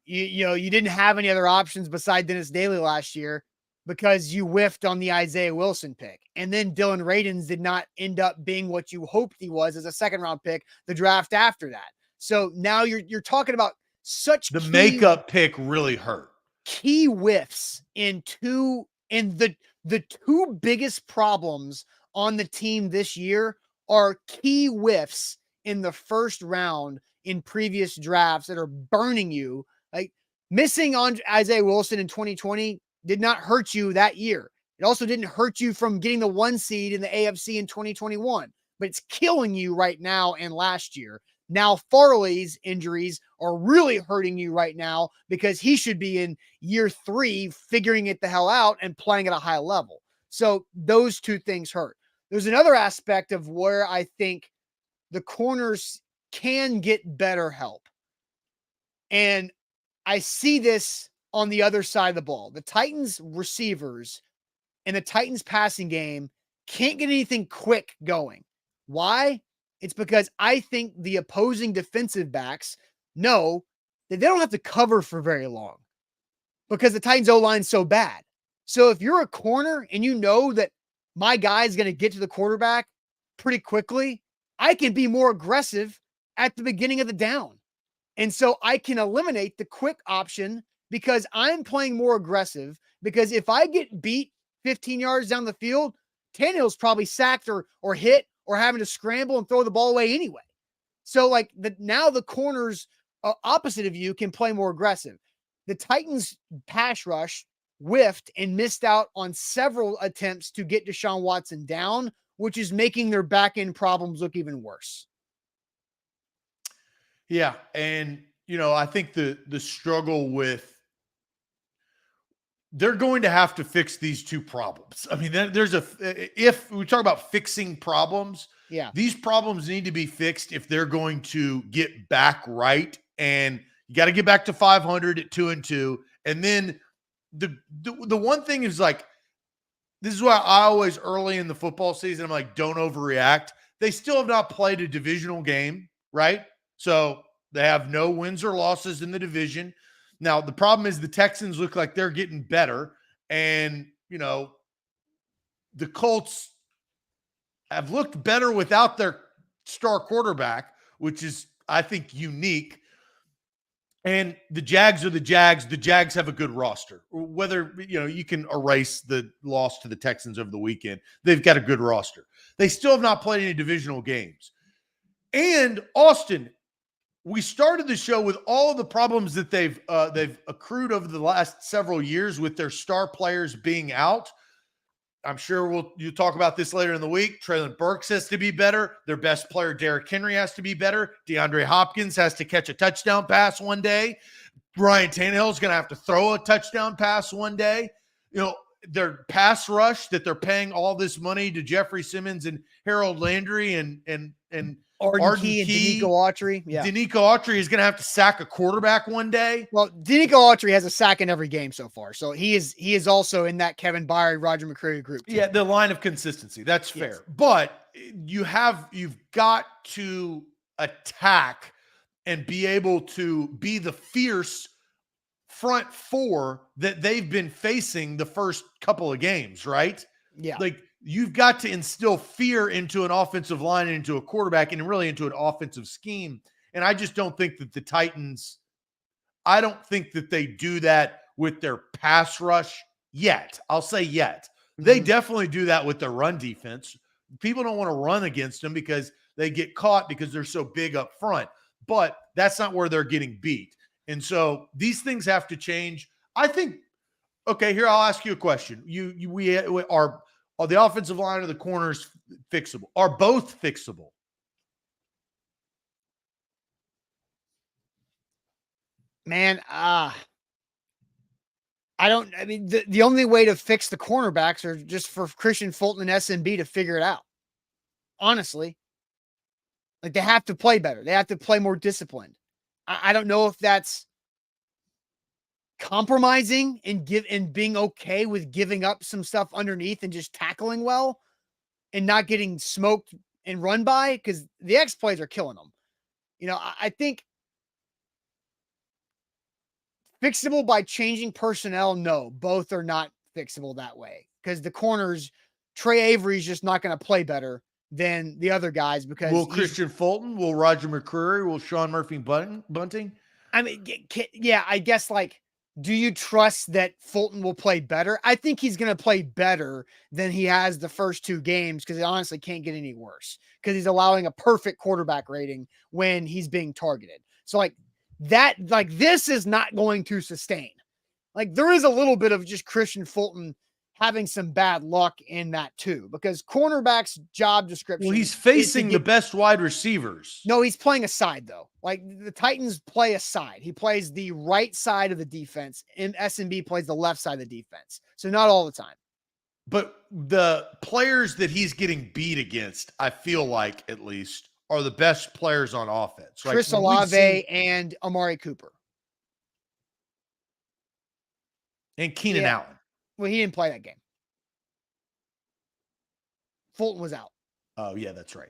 You didn't have any other options beside Dennis Daly last year because you whiffed on the Isaiah Wilson pick. And then Dylan Radins did not end up being what you hoped he was as a second round pick, the draft after that. So now you're talking about such the makeup pick really hurt. Key whiffs in the two biggest problems on the team this year are key whiffs in the first round in previous drafts that are burning you. Like missing on Isaiah Wilson in 2020 did not hurt you that year. It also didn't hurt you from getting the 1 seed in the AFC in 2021, but it's killing you right now and last year. Now Farley's injuries are really hurting you right now because he should be in year 3 figuring it the hell out and playing at a high level. So those two things hurt. There's another aspect of where I think the corners can get better help. And I see this on the other side of the ball. The Titans receivers and the Titans passing game can't get anything quick going. Why? It's because I think the opposing defensive backs know that they don't have to cover for very long because the Titans O-line is so bad. So if you're a corner and you know that my guy is going to get to the quarterback pretty quickly, I can be more aggressive at the beginning of the down. And so I can eliminate the quick option because I'm playing more aggressive, because if I get beat 15 yards down the field, Tannehill's probably sacked or hit or having to scramble and throw the ball away anyway. So like now the corners opposite of you can play more aggressive. The Titans pass rush whiffed and missed out on several attempts to get Deshaun Watson down, which is making their back end problems look even worse. Yeah. And, I think the struggle with, they're going to have to fix these two problems. I mean, if we talk about fixing problems, these problems need to be fixed if they're going to get back right. And you got to get back to 500 at 2-2. And then the one thing is like, this is why I always early in the football season, I'm like, don't overreact. They still have not played a divisional game, right? So they have no wins or losses in the division. Now, the problem is the Texans look like they're getting better. And, the Colts have looked better without their star quarterback, which is, I think, unique. And the Jags are the Jags. The Jags have a good roster. Whether, you can erase the loss to the Texans over the weekend, they've got a good roster. They still have not played any divisional games. And Austin, we started the show with all of the problems that they've accrued over the last several years with their star players being out. I'm sure you'll talk about this later in the week. Treylon Burks has to be better. Their best player, Derrick Henry, has to be better. DeAndre Hopkins has to catch a touchdown pass one day. Ryan Tannehill is going to have to throw a touchdown pass one day. Their pass rush that they're paying all this money to Jeffrey Simmons and Harold Landry and Arden Key and Denico Autry. Yeah. Denico Autry is going to have to sack a quarterback one day. Well, Denico Autry has a sack in every game so far. So he is also in that Kevin Byard, Roger McCreary group too. Yeah, the line of consistency. That's fair. But you've got to attack and be able to be the fierce front four that they've been facing the first couple of games, right? Yeah. Like, you've got to instill fear into an offensive line and into a quarterback and really into an offensive scheme. And I just don't think that the Titans, I don't think that they do that with their pass rush yet. I'll say yet. They definitely do that with their run defense. People don't want to run against them because they get caught because they're so big up front. But that's not where they're getting beat. And so these things have to change. I think, okay, here, I'll ask you a question. We are the offensive line or the corners fixable? Are both fixable? Man, the only way to fix the cornerbacks are just for Christian Fulton and SMB to figure it out. Honestly. Like, they have to play better. They have to play more disciplined. I don't know if that's compromising and being okay with giving up some stuff underneath and just tackling well and not getting smoked and run by, because the X plays are killing them. You know, I think fixable by changing personnel. No, both are not fixable that way, because the corners, Trey Avery's just not going to play better than the other guys. Because will Christian Fulton, will Roger McCreary, will Sean Murphy Bunting? I mean, yeah, I guess, like, do you trust that Fulton will play better? I think he's going to play better than he has the first two games, because it honestly can't get any worse, because he's allowing a perfect quarterback rating when he's being targeted. So, like, this is not going to sustain. Like, there is a little bit of just Christian Fulton having some bad luck in that too, because cornerback's job description. Well, he's facing the best wide receivers. No, he's playing a side though. Like, the Titans play a side. He plays the right side of the defense, and SMB plays the left side of the defense. So not all the time. But the players that he's getting beat against, I feel like, at least, are the best players on offense. Chris Olave and Amari Cooper. And Keenan Allen. Well, he didn't play that game. Fulton was out. Oh, yeah, that's right.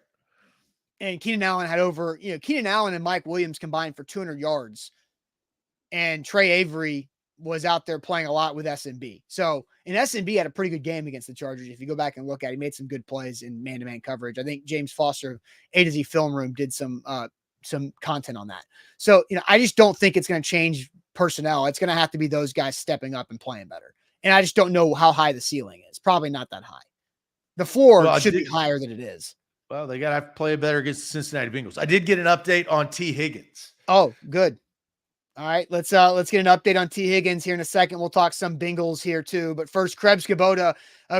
And Keenan Allen had Keenan Allen and Mike Williams combined for 200 yards. And Trey Avery was out there playing a lot with SMB. So, and SMB had a pretty good game against the Chargers. If you go back and look at it, he made some good plays in man-to-man coverage. I think James Foster, A to Z Film Room, did some content on that. So, I just don't think it's going to change personnel. It's going to have to be those guys stepping up and playing better. And I just don't know how high the ceiling is. Probably not that high. The floor should be higher than it is. Well, they got to play better against the Cincinnati Bengals. I did get an update on T. Higgins. Oh, good. All right, let's get an update on T. Higgins here in a second. We'll talk some Bengals here too. But first, Krebs Kubota.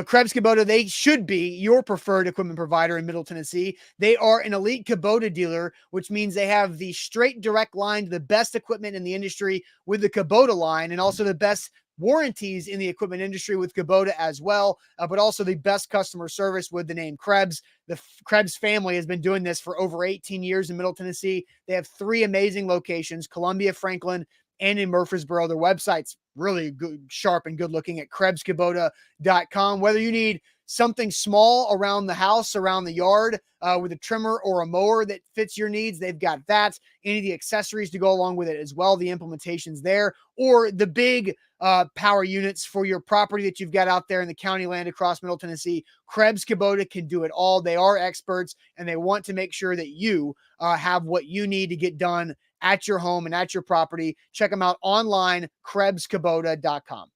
Krebs Kubota, they should be your preferred equipment provider in Middle Tennessee. They are an elite Kubota dealer, which means they have the straight direct line to the best equipment in the industry with the Kubota line, and also the best warranties in the equipment industry with Kubota as well, but also the best customer service with the name Krebs. The Krebs family has been doing this for over 18 years in Middle Tennessee. They have 3 amazing locations: Columbia, Franklin, and in Murfreesboro. Their website's really good, sharp and good looking at KrebsKubota.com. Whether you need something small around the house, around the yard, with a trimmer or a mower that fits your needs, they've got that. Any of the accessories to go along with it as well, the implementation's there. Or the big power units for your property that you've got out there in the county land across Middle Tennessee, Krebs Kubota can do it all. They are experts, and they want to make sure that you have what you need to get done at your home and at your property. Check them out online, KrebsKubota.com.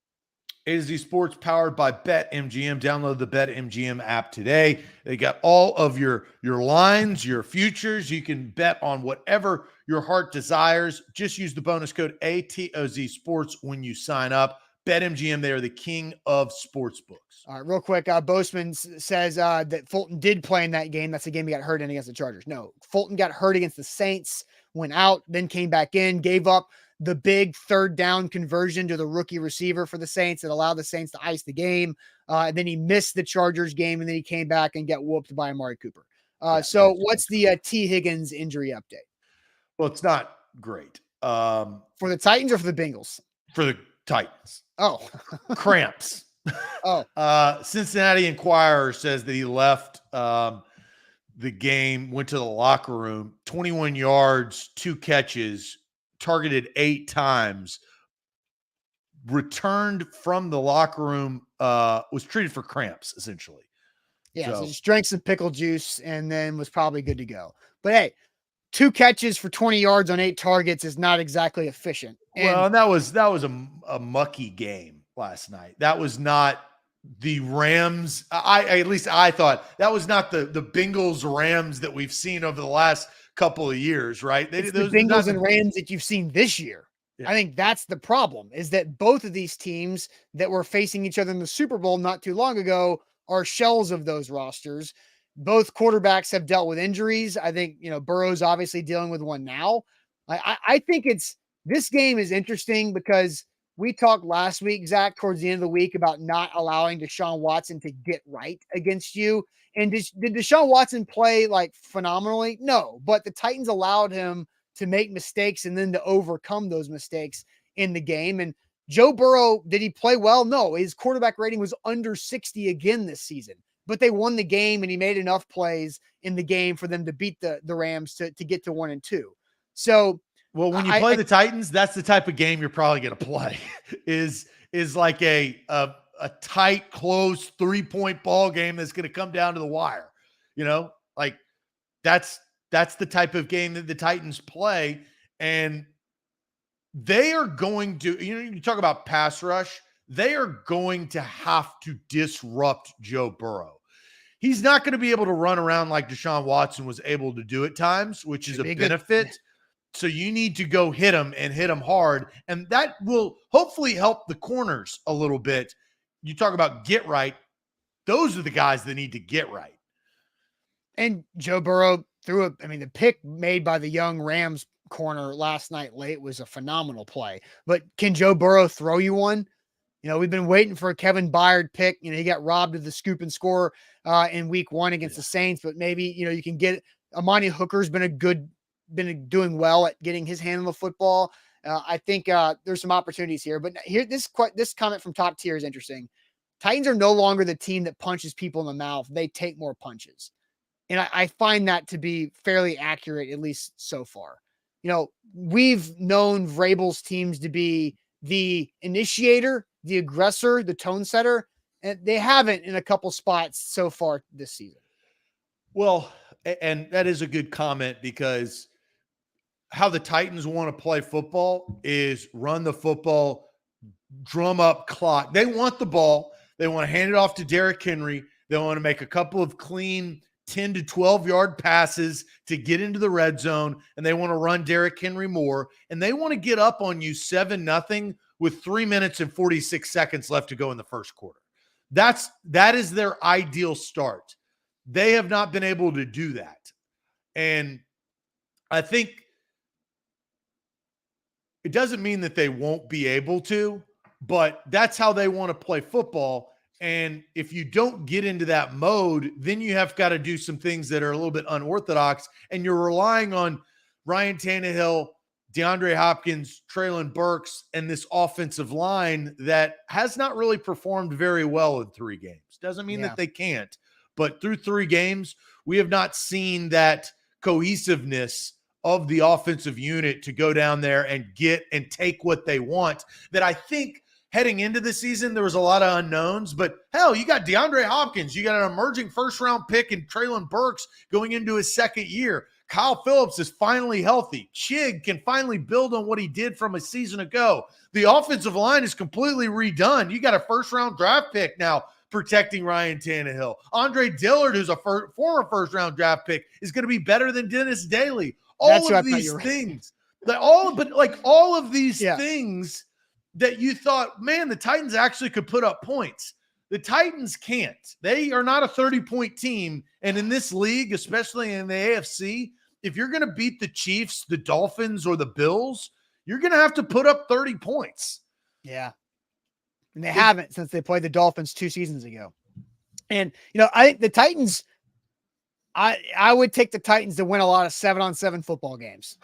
A to Z Sports, powered by BetMGM. Download the BetMGM app today. They got all of your lines, your futures. You can bet on whatever your heart desires. Just use the bonus code ATOZ Sports when you sign up. BetMGM, they are the king of sports books. All right, real quick, Boastman says that Fulton did play in that game. That's the game he got hurt in against the Chargers. No, Fulton got hurt against the Saints, went out, then came back in, gave up the big 3rd down conversion to the rookie receiver for the Saints that allowed the Saints to ice the game. And then he missed the Chargers game, and then he came back and got whooped by Amari Cooper. So what's the T. Higgins injury update? Well, it's not great. For the Titans or for the Bengals? For the Titans. Oh. Cramps. Oh. Cincinnati Enquirer says that he left the game, went to the locker room, 21 yards, 2 catches, targeted 8 times, returned from the locker room, was treated for cramps, essentially. Yeah, so just drank some pickle juice and then was probably good to go. But hey, 2 catches for 20 yards on 8 targets is not exactly efficient. And that was a mucky game last night. That was not the Rams. At least I thought that was not the Bengals Rams that we've seen over the last couple of years, right? It's the Bengals and Rams that you've seen this year. Yeah. I think that's the problem, is that both of these teams that were facing each other in the Super Bowl not too long ago are shells of those rosters. Both quarterbacks have dealt with injuries. I think, Burrow's obviously dealing with one now. I think this game is interesting because we talked last week, Zach, towards the end of the week about not allowing Deshaun Watson to get right against you. And did Deshaun Watson play like phenomenally? No, but the Titans allowed him to make mistakes and then to overcome those mistakes in the game. And Joe Burrow, did he play well? No, his quarterback rating was under 60 again this season, but they won the game and he made enough plays in the game for them to beat the Rams to get to 1-2. So, well, when you play the Titans, that's the type of game you're probably going to play is like a tight, close 3-point ball game that's going to come down to the wire. Like that's the type of game that the Titans play. And they are going to, you talk about pass rush, they are going to have to disrupt Joe Burrow. He's not going to be able to run around like Deshaun Watson was able to do at times, which is a benefit. So you need to go hit him and hit him hard. And that will hopefully help the corners a little bit. You talk about get right. Those are the guys that need to get right. And Joe Burrow the pick made by the young Rams corner last night late was a phenomenal play. But can Joe Burrow throw you one? We've been waiting for a Kevin Byard pick. He got robbed of the scoop and score in week 1 against the Saints, but maybe, you can get Amani Hooker's been doing well at getting his hand on the football. I think there's some opportunities here, but here, this comment from Top Tier is interesting. Titans are no longer the team that punches people in the mouth. They take more punches. And I find that to be fairly accurate, at least so far. We've known Vrabel's teams to be the initiator, the aggressor, the tone setter, and they haven't in a couple spots so far this season. Well, and that is a good comment because how the Titans want to play football is run the football, drum up clock. They want the ball. They want to hand it off to Derrick Henry. They want to make a couple of clean 10 to 12-yard passes to get into the red zone, and they want to run Derrick Henry more, and they want to get up on you 7-0 with 3 minutes and 46 seconds left to go in the first quarter. That is their ideal start. They have not been able to do that. And I think it doesn't mean that they won't be able to, but that's how they want to play football. And if you don't get into that mode, then you have got to do some things that are a little bit unorthodox, and you're relying on Ryan Tannehill, DeAndre Hopkins, Treylon Burks, and this offensive line that has not really performed very well in 3 games. Doesn't mean that they can't, but through 3 games, we have not seen that cohesiveness of the offensive unit to go down there and get and take what they want. That I think heading into the season, there was a lot of unknowns, but hell, you got DeAndre Hopkins, you got an emerging first-round pick in Treylon Burks going into his 2nd year. Kyle Phillips is finally healthy. Chig can finally build on what he did from a season ago. The offensive line is completely redone. You got a first-round draft pick now protecting Ryan Tannehill. Andre Dillard, who's a former first-round draft pick, is going to be better than Dennis Daly. All of these things, all of these things that you thought, man, the Titans actually could put up points. The Titans can't. They are not a 30-point team. And in this league, especially in the AFC, if you're going to beat the Chiefs, the Dolphins, or the Bills, you're going to have to put up 30 points. Yeah. And they haven't since they played the Dolphins 2 seasons ago. And, I think the Titans, I would take the Titans to win a lot of 7-on-7 football games.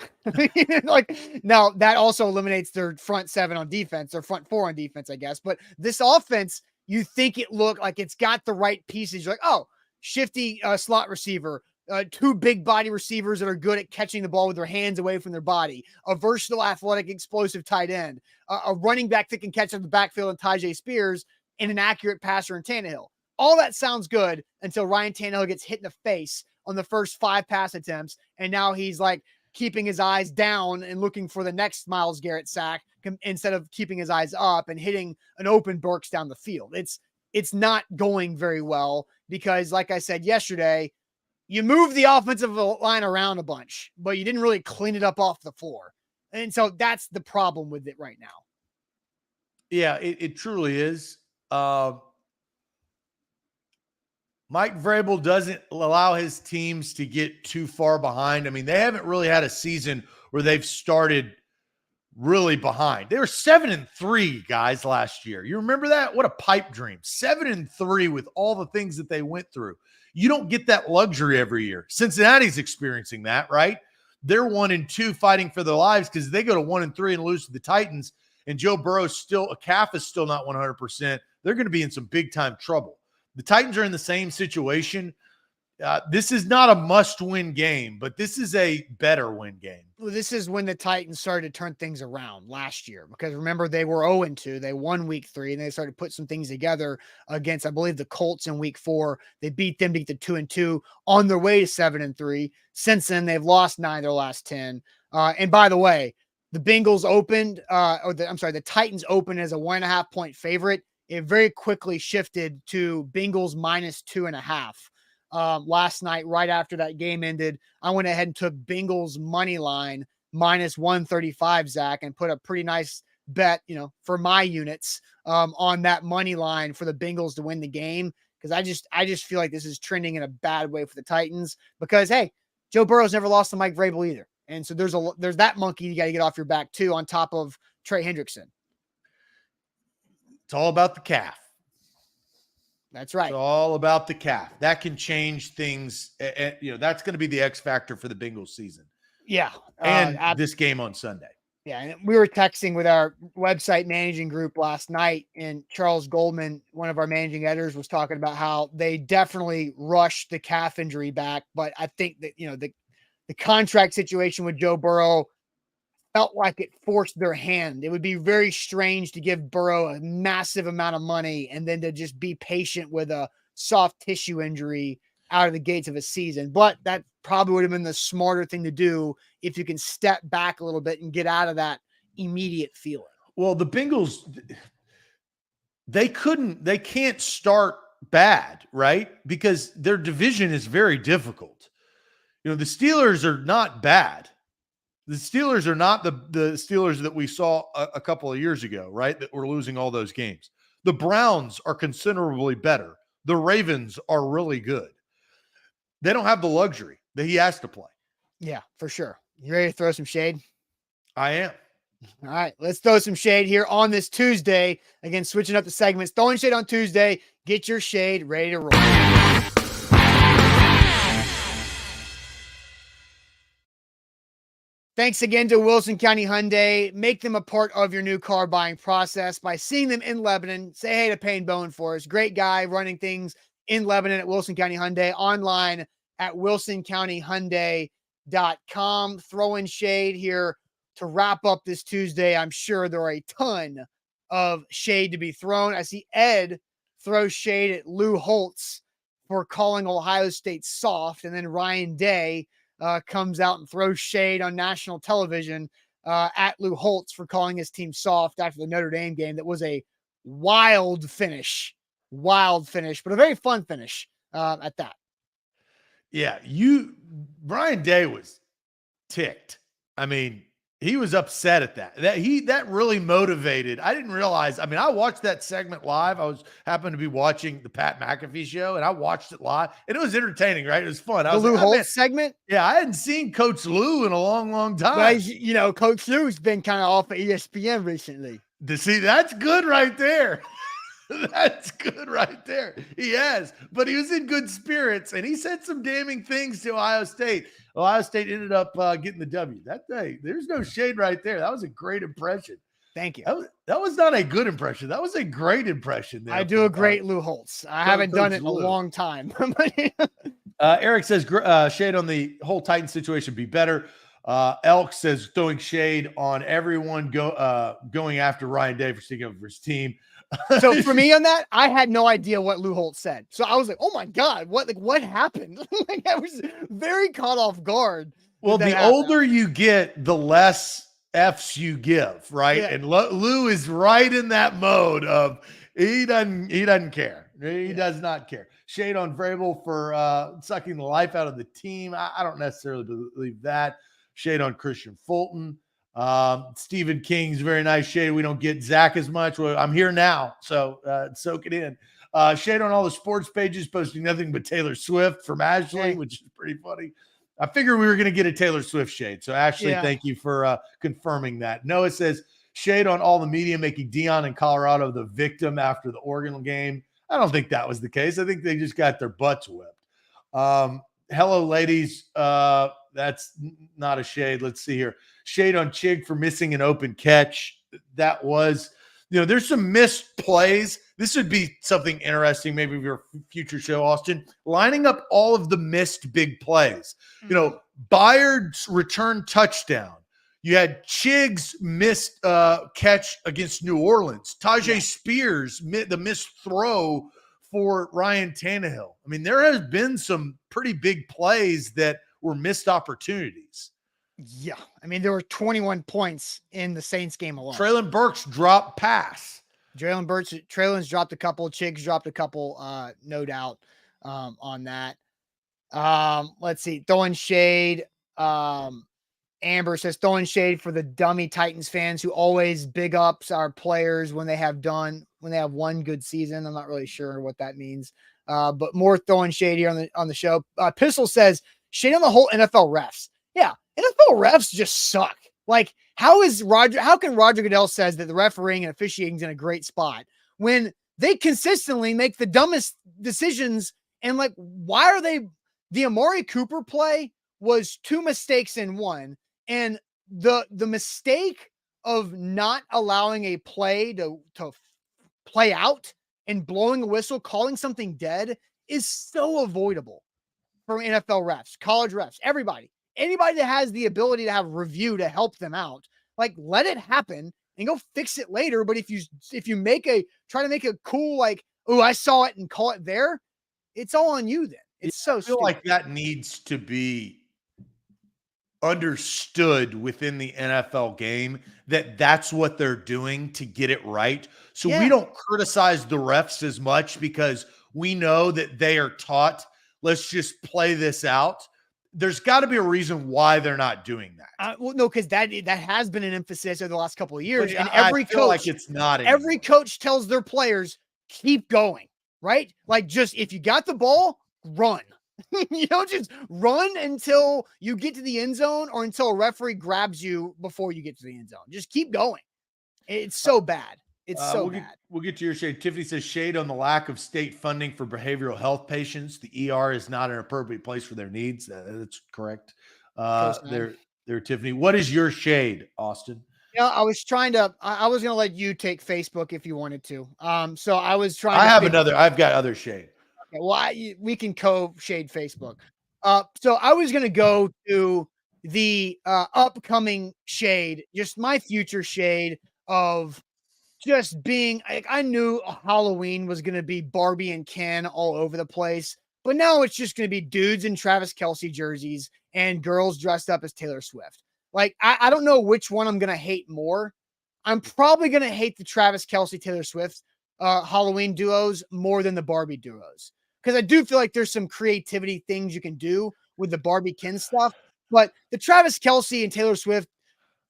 Now that also eliminates their front 7 on defense or front 4 on defense, I guess. But this offense, you think it looked like it's got the right pieces. You're like, oh, shifty slot receiver, two big body receivers that are good at catching the ball with their hands away from their body, a versatile, athletic, explosive tight end, a running back that can catch in the backfield in Tyjae Spears, and an accurate passer in Tannehill. All that sounds good until Ryan Tannehill gets hit in the face on the first 5 pass attempts, and now he's like keeping his eyes down and looking for the next Myles Garrett sack instead of keeping his eyes up and hitting an open Burks down the field. It's not going very well because, like I said yesterday, you moved the offensive line around a bunch, but you didn't really clean it up off the floor. And so that's the problem with it right now. Yeah, it truly is. Mike Vrabel doesn't allow his teams to get too far behind. I mean, they haven't really had a season where they've started really behind. They were 7-3 guys last year. You remember that? What a pipe dream. 7-3 with all the things that they went through. You don't get that luxury every year. Cincinnati's experiencing that, right? They're 1-2 fighting for their lives because they go to 1-3 and lose to the Titans, and Joe Burrow's still, a calf is still not 100%. They're going to be in some big time trouble. The Titans are in the same situation. This is not a must-win game, but this is a better win game. Well, this is when the Titans started to turn things around last year, because remember, they were 0-2. They won week 3, and they started to put some things together against, I believe, the Colts in week 4. They beat them to get to 2-2 on their way to 7-3. Since then, they've lost 9 of their last 10. And by the way, the Bengals opened, the Titans opened as a 1.5-point favorite. It very quickly shifted to Bengals minus 2.5. Last night, right after that game ended, I went ahead and took Bengals money line minus 135, Zach, and put a pretty nice bet, for my units, on that money line for the Bengals to win the game. Cause I just feel like this is trending in a bad way for the Titans because, hey, Joe Burrow's never lost to Mike Vrabel either. And so there's that monkey you got to get off your back too, on top of Trey Hendrickson. It's all about the calf. That's right. It's all about the calf. That can change things. That's going to be the X factor for the Bengals season. Yeah. And this game on Sunday. Yeah. And we were texting with our website managing group last night, and Charles Goldman, one of our managing editors, was talking about how they definitely rushed the calf injury back. But I think that, the contract situation with Joe Burrow felt like it forced their hand. It would be very strange to give Burrow a massive amount of money and then to just be patient with a soft tissue injury out of the gates of a season. But that probably would have been the smarter thing to do if you can step back a little bit and get out of that immediate feeling. Well, the Bengals, they can't start bad, right? Because their division is very difficult. The Steelers are not bad. The Steelers are not the Steelers that we saw a couple of years ago, right? That were losing all those games. The Browns are considerably better. The Ravens are really good. They don't have the luxury that he has to play. Yeah, for sure. You ready to throw some shade? I am. All right, let's throw some shade here on this Tuesday. Again, switching up the segments. Throwing shade on Tuesday. Get your shade ready to roll. Thanks again to Wilson County Hyundai. Make them a part of your new car buying process by seeing them in Lebanon. Say hey to Payne Bowen for us. Great guy running things in Lebanon at Wilson County Hyundai. Online at wilsoncountyhyundai.com. Throwing shade here to wrap up this Tuesday. I'm sure there are a ton of shade to be thrown. I see Ed throw shade at Lou Holtz for calling Ohio State soft. And then Ryan Day comes out and throws shade on national television at Lou Holtz for calling his team soft after the Notre Dame game. That was a wild finish, but a very fun finish at that. Yeah, Brian Day was ticked. I mean, he was upset at that. That really motivated. I didn't realize. I mean, I watched that segment live. I happened to be watching the Pat McAfee show, and I watched it live, and it was entertaining. Right, it was fun. The Lou Holtz segment. Yeah, I hadn't seen Coach Lou in a long, long time. Well, Coach Lou's been kind of off of ESPN recently. See, that's good right there. That's good right there. He has, but he was in good spirits, and he said some damning things to Ohio State. Ohio State ended up getting the W that day. There's no shade right there. That was a great impression. Thank you. That was not a good impression. That was a great impression. I do a great Lou Holtz. I haven't done it in a long time. Eric says shade on the whole Titan situation be better. Elk says throwing shade on everyone going after Ryan Day for sticking up for his team. So for me on that, I had no idea what Lou Holtz said. So I was like, oh my God, what happened? Like, I was very caught off guard. Well, the older you get, the less F's you give, right? Yeah. And Lou is right in that mode of he doesn't care. He does not care. Shade on Vrabel for sucking the life out of the team. I don't necessarily believe that. Shade on Christian Fulton. Stephen King's very nice shade. We don't get Zach as much. Well, I'm here now, so soak it in. Shade on all the sports pages posting nothing but Taylor Swift from Ashley, which is pretty funny. I figured we were going to get a Taylor Swift shade. So Ashley, thank you for confirming that. Noah says shade on all the media making Deion in Colorado the victim after the Oregon game. I don't think that was the case. I think they just got their butts whipped. Hello, ladies. That's not a shade. Let's see here. Shade on Chig for missing an open catch. That was, there's some missed plays. This would be something interesting, maybe for your future show, Austin, lining up all of the missed big plays. Byard's return touchdown. You had Chig's missed catch against New Orleans. Tajay Spears, the missed throw for Ryan Tannehill. I mean, there has been some pretty big plays that were missed opportunities. Yeah. I mean, there were 21 points in the Saints game alone. Treylon Burks dropped pass. Treylon's dropped a couple. Chiggs dropped a couple, no doubt, on that. Let's see. Throwing shade. Amber says throwing shade for the dummy Titans fans who always big ups our players when they have one good season. I'm not really sure what that means. But more throwing shade here on the show. Pistol says shade on the whole NFL refs. Yeah, NFL refs just suck. Like, how can Roger Goodell says that the refereeing and officiating is in a great spot when they consistently make the dumbest decisions? And like, why are the Amari Cooper play was 2 mistakes in one, and the mistake of not allowing a play to play out and blowing a whistle, calling something dead is so avoidable for NFL refs, college refs, anybody that has the ability to have review to help them out. Like, let it happen and go fix it later. But if you try to make a cool, like, oh, I saw it and call it there, it's all on you then. It's so stupid. Like that needs to be understood within the NFL game that that's what they're doing to get it right. So we don't criticize the refs as much because we know that they are taught, let's just play this out. There's got to be a reason why they're not doing that. Well, no, because that has been an emphasis over the last couple of years. But and every coach, like it's not. Every coach tells their players, keep going, right? Like, just if you got the ball, run. Just run until you get to the end zone or until a referee grabs you before you get to the end zone. Just keep going. It's so bad. It's so bad. We'll get to your shade. Tiffany says shade on the lack of state funding for behavioral health patients. The ER is not an appropriate place for their needs. That's correct. There, Tiffany. What is your shade, Austin? I was trying to. I was going to let you take Facebook if you wanted to. So I was trying. I've got other shade. Okay, well, we can co-shade Facebook. So I was going to go to the upcoming shade, just my future shade of just being like, I knew Halloween was going to be Barbie and Ken all over the place, but now it's just going to be dudes in Travis Kelce jerseys and girls dressed up as Taylor Swift. Like, I don't know which one I'm going to hate more. I'm probably going to hate the Travis Kelce, Taylor Swift Halloween duos more than the Barbie duos. Because I do feel like there's some creativity things you can do with the Barbie Ken stuff, but the Travis Kelce and Taylor Swift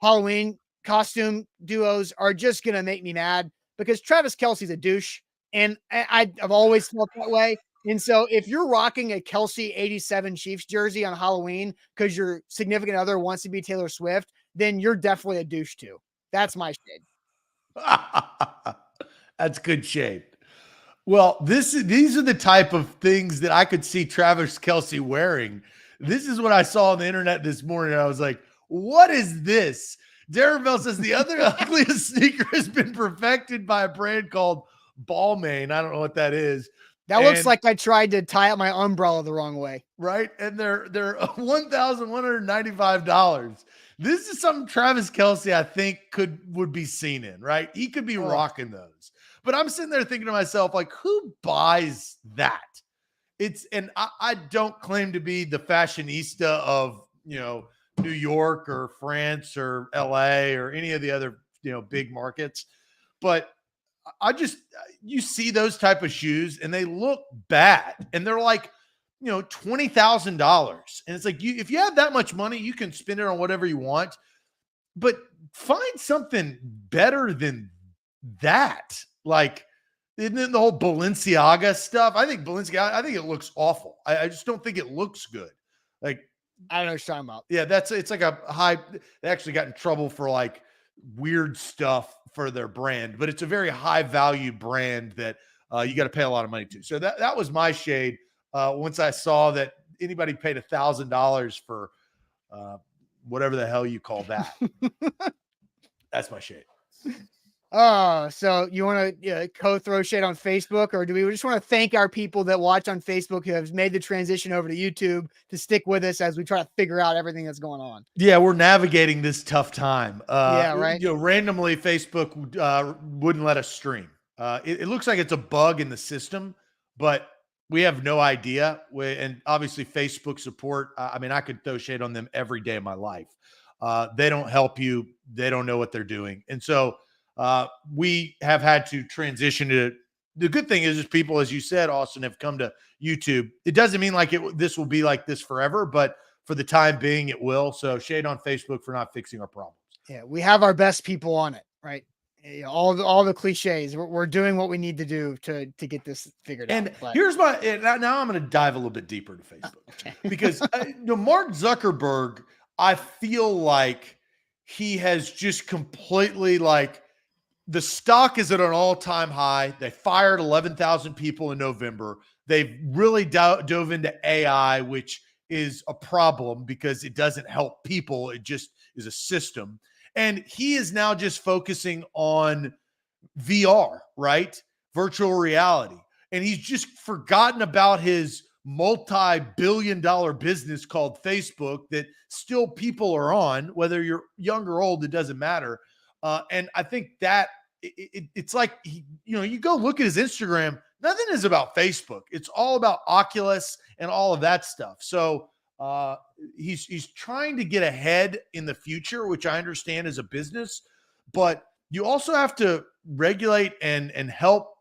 Halloween costume duos are just going to make me mad because Travis Kelce's a douche. And I've always felt that way. And so if you're rocking a Kelce 87 Chiefs jersey on Halloween because your significant other wants to be Taylor Swift, then you're definitely a douche too. That's my shade. That's good shade. Well, these are the type of things that I could see Travis Kelce wearing. This is what I saw on the internet this morning. I was like, what is this? Darren Bell says the other ugliest sneaker has been perfected by a brand called Balmain. I don't know what that is. That looks And- like I tried to tie up my umbrella the wrong way. right? And they're $1,195. This is something Travis Kelce, I think, would be seen in, right? He could be rocking those. But I'm sitting there thinking to myself, like, who buys that? And I don't claim to be the fashionista of, New York or France or LA or any of the other, big markets. But you see those type of shoes and they look bad and they're like, $20,000. And it's like, if you have that much money, you can spend it on whatever you want, but find something better than that. Like, isn't it the whole Balenciaga stuff? I think it looks awful. I just don't think it looks good. Like, I don't know what you're talking about. yeah, it's like a high, they actually got in trouble for like weird stuff for their brand, but it's a very high value brand that you got to pay a lot of money to. So that was my shade. Once I saw that anybody paid $1,000 for whatever the hell you call that, that's my shade. Oh, so you want to throw shade on Facebook, or do we just want to thank our people that watch on Facebook who have made the transition over to YouTube to stick with us as we try to figure out everything that's going on? Yeah, we're navigating this tough time. Yeah, right. Randomly Facebook wouldn't let us stream. It looks like it's a bug in the system, but we have no idea. And obviously Facebook support, I could throw shade on them every day of my life. They don't help you. They don't know what they're doing. And so we have had to transition to. The good thing is people, as you said, Austin, have come to YouTube. It doesn't mean like this will be like this forever, but for the time being, it will. So shade on Facebook for not fixing our problems. Yeah, we have our best people on it, right? All the cliches. We're doing what we need to do to get this figured out. And here's now I'm going to dive a little bit deeper to Facebook because Mark Zuckerberg, I feel like he has just completely like. The stock is at an all-time high. They fired 11,000 people in November. They've really dove into AI, which is a problem because it doesn't help people. It just is a system. And he is now just focusing on VR, right? Virtual reality. And he's just forgotten about his multi-billion-dollar business called Facebook that still people are on, whether you're young or old, it doesn't matter. And I think that it's like, you go look at his Instagram, nothing is about Facebook. It's all about Oculus and all of that stuff. So he's trying to get ahead in the future, which I understand is a business, but you also have to regulate and help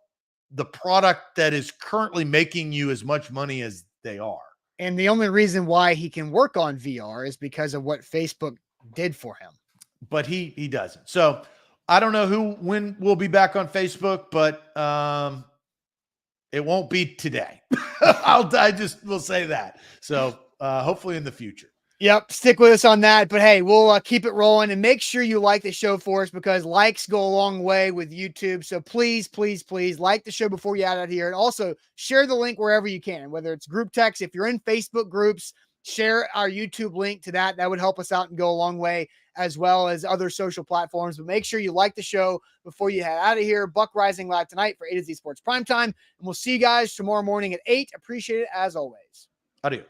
the product that is currently making you as much money as they are. And the only reason why he can work on VR is because of what Facebook did for him. But he doesn't. So I don't know when we'll be back on Facebook, but it won't be today. I just will say that. So hopefully in the future. Yep. Stick with us on that. But hey, we'll keep it rolling and make sure you like the show for us because likes go a long way with YouTube. So please, please, please like the show before you out of here. And also share the link wherever you can, whether it's group text. If you're in Facebook groups, share our YouTube link to that. That would help us out and go a long way, as well as other social platforms. But make sure you like the show before you head out of here. Buck Rising live tonight for A to Z Sports Primetime. And we'll see you guys tomorrow morning at 8. Appreciate it as always. Adios.